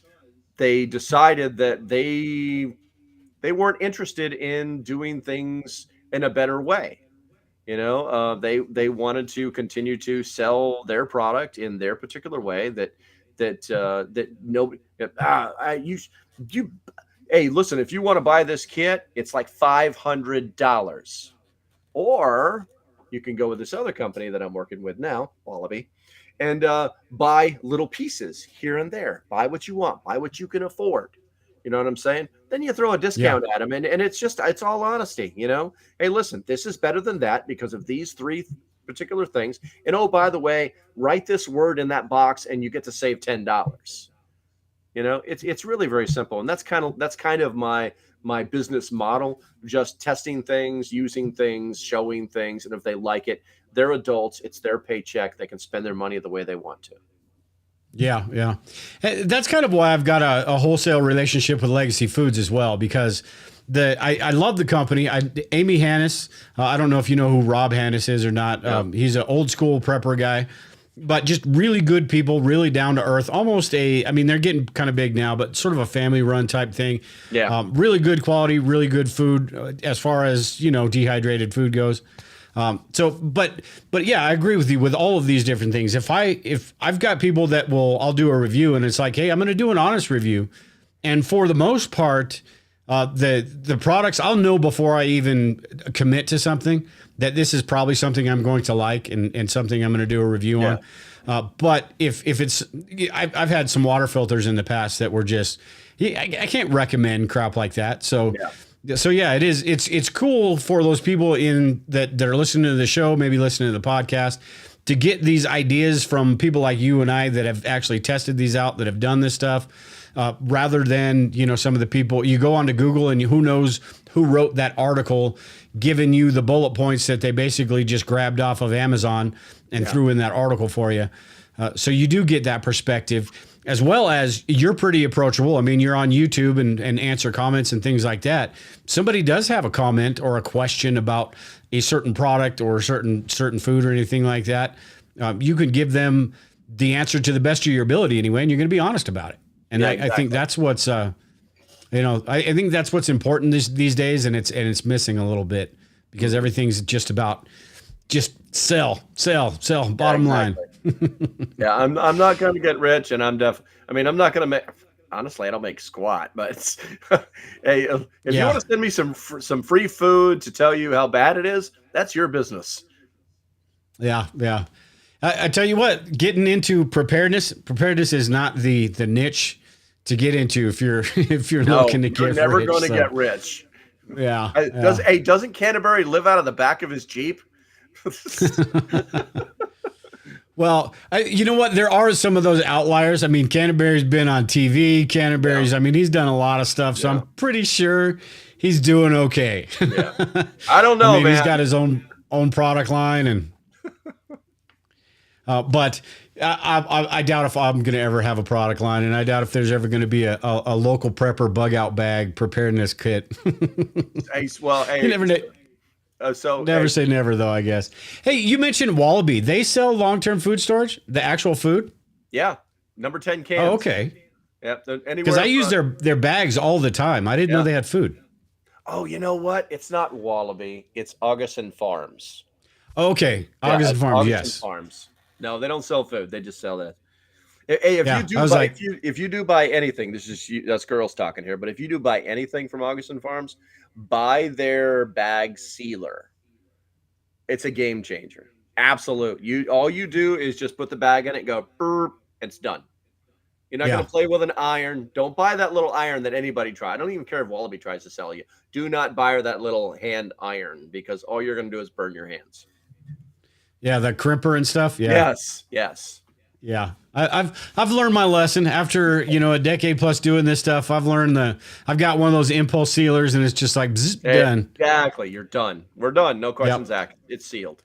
they decided that they weren't interested in doing things in a better way. They wanted to continue to sell their product in their particular way that nobody. You Hey, listen, if you want to buy this kit, it's like $500. Or you can go with this other company that I'm working with now, Wallaby, and buy little pieces here and there. Buy what you want, buy what you can afford. You know what I'm saying? Then you throw a Yeah. discount at them, and it's all honesty. Hey, listen, this is better than that because of these three particular things. And oh, by the way, write this word in that box, and you get to save $10. It's really very simple, and that's kind of my business model. Just testing things, using things, showing things, and if they like it, they're adults. It's their paycheck. They can spend their money the way they want to. Yeah, yeah. That's kind of why I've got a wholesale relationship with Legacy Foods as well, because I love the company. Amy Hannis, I don't know if you know who Rob Hannis is or not. Yeah. He's an old school prepper guy, but just really good people, really down to earth. Almost I mean, they're getting kind of big now, but sort of a family run type thing. Yeah. Really good quality, really good food as far as, dehydrated food goes. But yeah, I agree with you with all of these different things. If I've got people that I'll do a review and it's like, hey, I'm going to do an honest review. And for the most part, the products I'll know before I even commit to something that this is probably something I'm going to like and something I'm going to do a review on. But if it's, I've had some water filters in the past that were just, I can't recommend crap like that. So yeah, it is. It's cool for those people that are listening to the show, maybe listening to the podcast, to get these ideas from people like you and I that have actually tested these out, that have done this stuff, rather than some of the people. You go onto Google and who knows who wrote that article, giving you the bullet points that they basically just grabbed off of Amazon and threw in that article for you. So you do get that perspective. As well as you're pretty approachable. I mean, you're on YouTube and answer comments and things like that. Somebody does have a comment or a question about a certain product or certain food or anything like that. You can give them the answer to the best of your ability anyway, and you're going to be honest about it. And I think that's what's, I think that's what's important these days, and it's missing a little bit because everything's just about sell, bottom line. Yeah, I'm not going to get rich, and I'm not going to make. Honestly, I don't make squat. But hey, if you want to send me some free food to tell you how bad it is, that's your business. Yeah. I tell you what, getting into preparedness is not the niche to get into if you're looking to get rich. You're never going to get rich. Yeah. Doesn't Canterbury live out of the back of his Jeep? Well, you know what? There are some of those outliers. I mean, Canterbury's been on TV. I mean, he's done a lot of stuff, so I'm pretty sure he's doing okay. I don't know, man. He's got his own product line, and but I doubt if I'm going to ever have a product line, and I doubt if there's ever going to be a local prepper bug out bag preparedness kit. You never know. Never say never, though, I guess. Hey, you mentioned Wallaby. They sell long-term food storage, the actual food? Yeah. Number 10 cans. Oh, okay. Yep. Because I use their bags all the time. I didn't know they had food. Oh, you know what? It's not Wallaby. It's Augustin Farms. Oh, okay. Augustin Farms, yes. Farms. No, they don't sell food. They just sell that. Hey, if you do buy anything, that's girls talking here, but if you do buy anything from Augustin Farms, buy their bag sealer. It's a game changer. Absolute. All you do is just put the bag in it, go burp, and it's done. You're not going to play with an iron. Don't buy that little iron that anybody tries. I don't even care if Wallaby tries to sell you. Do not buy that little hand iron because all you're going to do is burn your hands. Yeah, the crimper and stuff. Yeah. Yes. Yeah. I've learned my lesson after, a decade plus doing this stuff. I've got one of those impulse sealers and it's just like bzz, done. Exactly. You're done. We're done. No questions Yep. asked. It's sealed.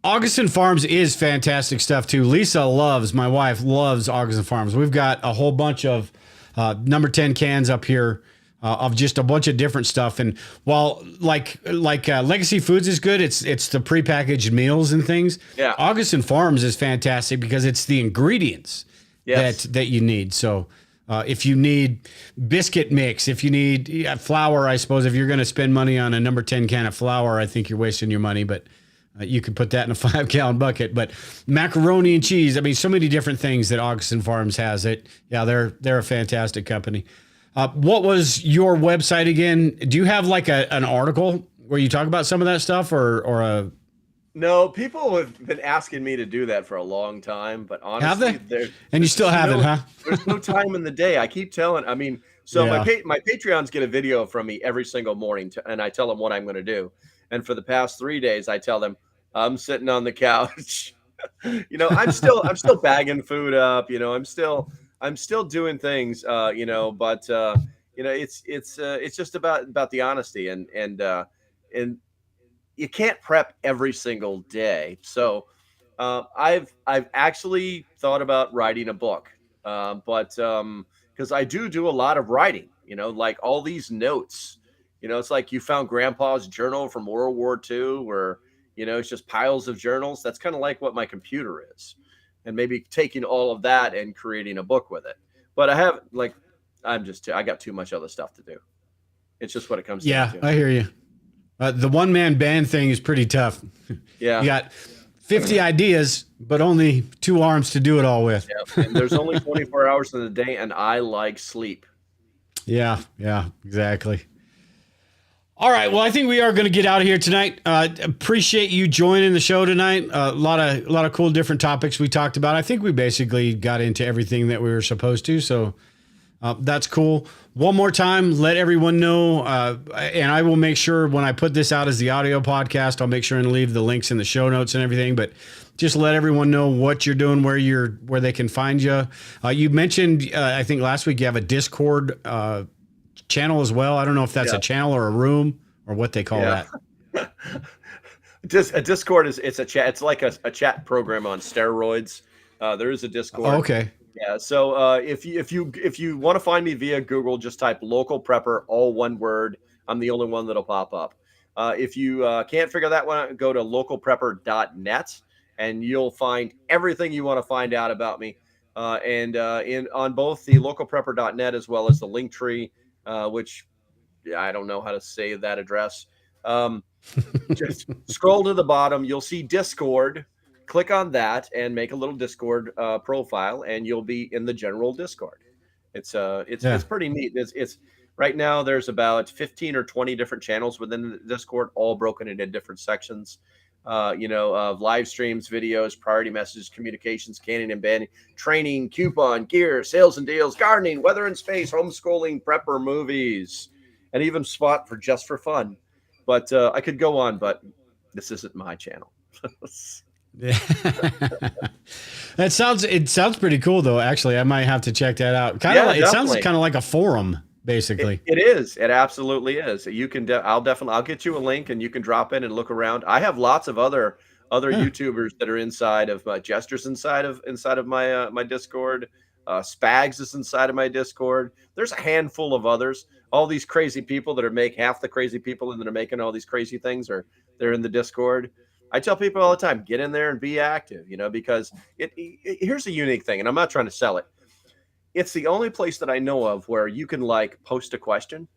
Augustin Farms is fantastic stuff too. My wife loves Augustin Farms. We've got a whole bunch of number 10 cans up here of just a bunch of different stuff. And while like Legacy Foods is good, it's the prepackaged meals and things. Yeah. Augustin Farms is fantastic because it's the ingredients that you need. So if you need biscuit mix, if you need flour, I suppose if you're going to spend money on a number 10 can of flour, I think you're wasting your money, but you could put that in a 5-gallon bucket. But macaroni and cheese, I mean, so many different things that Augustin Farms has. They're a fantastic company. What was your website again? Do you have like an article where you talk about some of that stuff or a... No, people have been asking me to do that for a long time, but honestly, have they? And you still haven't, huh? There's no time in the day. I keep telling, my Patreons get a video from me every single morning, and I tell them what I'm going to do. And for the past 3 days, I tell them I'm sitting on the couch. I'm still bagging food up. I'm still doing things. But it's just about the honesty and you can't prep every single day. So I've actually thought about writing a book, but because I do a lot of writing, like all these notes. It's like you found grandpa's journal from World War II where, it's just piles of journals. That's kind of like what my computer is, and maybe taking all of that and creating a book with it. But I got too much other stuff to do. It's just what it comes down to. Yeah, I hear you. The one-man band thing is pretty tough. Yeah. You got 50 ideas, but only 2 arms to do it all with. Yeah. And there's only 24 hours in the day, and I like sleep. Yeah, exactly. All right. Well, I think we are going to get out of here tonight. Appreciate you joining the show tonight. A lot of cool different topics we talked about. I think we basically got into everything that we were supposed to. So that's cool. One more time, let everyone know, and I will make sure when I put this out as the audio podcast, I'll make sure and leave the links in the show notes and everything. But just let everyone know what you're doing, where they can find you. You mentioned, I think last week, you have a Discord channel as well. I don't know if that's a channel or a room or what they call that. A Discord it's a chat. It's like a chat program on steroids. There is a Discord. Oh, okay. Yeah. So if you want to find me via Google, just type local prepper, all one word. I'm the only one that'll pop up. If you can't figure that one out, go to localprepper.net and you'll find everything you want to find out about me. And on both the localprepper.net as well as the Linktree, which I don't know how to say that address. Just scroll to the bottom. You'll see Discord. Click on that and make a little Discord profile, and you'll be in the general Discord. It's pretty neat. It's right now there's about 15 or 20 different channels within the Discord, all broken into different sections. Of live streams, videos, priority messages, communications, canning and banning, training, coupon, gear, sales and deals, gardening, weather and space, homeschooling, prepper, movies, and even spot for just for fun. But I could go on, but this isn't my channel. Yeah. It sounds pretty cool though. Actually, I might have to check that out. It sounds kind of like a forum, basically. It is. It absolutely is. You can. I'll get you a link, and you can drop in and look around. I have lots of other YouTubers that are inside of my Jester's inside of my my Discord. Spags is inside of my Discord. There's a handful of others. All these crazy people that are half the crazy people that are making all these crazy things they're in the Discord. I tell people all the time, get in there and be active, because here's a unique thing, and I'm not trying to sell it. It's the only place that I know of where you can post a question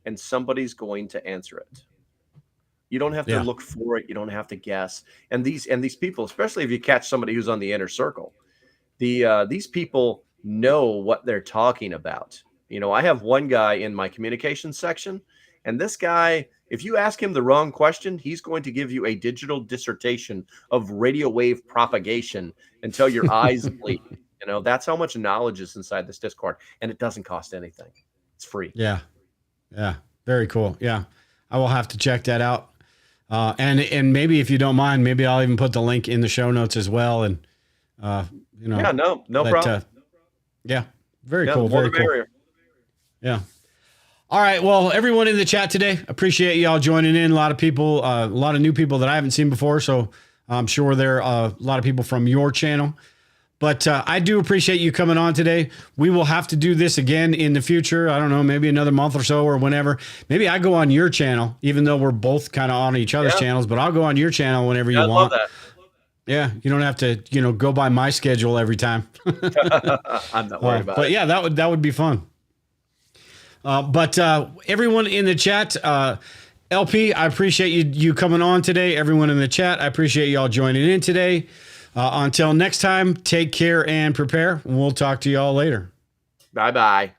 and somebody's going to answer it. You don't have to look for it. You don't have to guess. And these people, especially if you catch somebody who's on the inner circle, these people know what they're talking about. I have one guy in my communications section, and this guy, if you ask him the wrong question, he's going to give you a digital dissertation of radio wave propagation until your eyes bleed. That's how much knowledge is inside this Discord, and it doesn't cost anything. It's free. Yeah. Very cool. Yeah. I will have to check that out. And maybe if you don't mind, maybe I'll even put the link in the show notes as well. And You know. Yeah, no problem. Yeah, very Yeah, cool. more Very the cool. merrier. Yeah. All right. Well, everyone in the chat today, appreciate y'all joining in. A lot of people, a lot of new people that I haven't seen before. So I'm sure there are a lot of people from your channel. But I do appreciate you coming on today. We will have to do this again in the future. I don't know, maybe another month or so or whenever. Maybe I go on your channel, even though we're both kind of on each other's channels. But I'll go on your channel whenever you I want. love that. Yeah, you don't have to, go by my schedule every time. I'm not worried about it. But yeah, that would be fun. But everyone in the chat, LP, I appreciate you coming on today. Everyone in the chat, I appreciate y'all joining in today. Until next time, take care and prepare. We'll talk to y'all later. Bye-bye.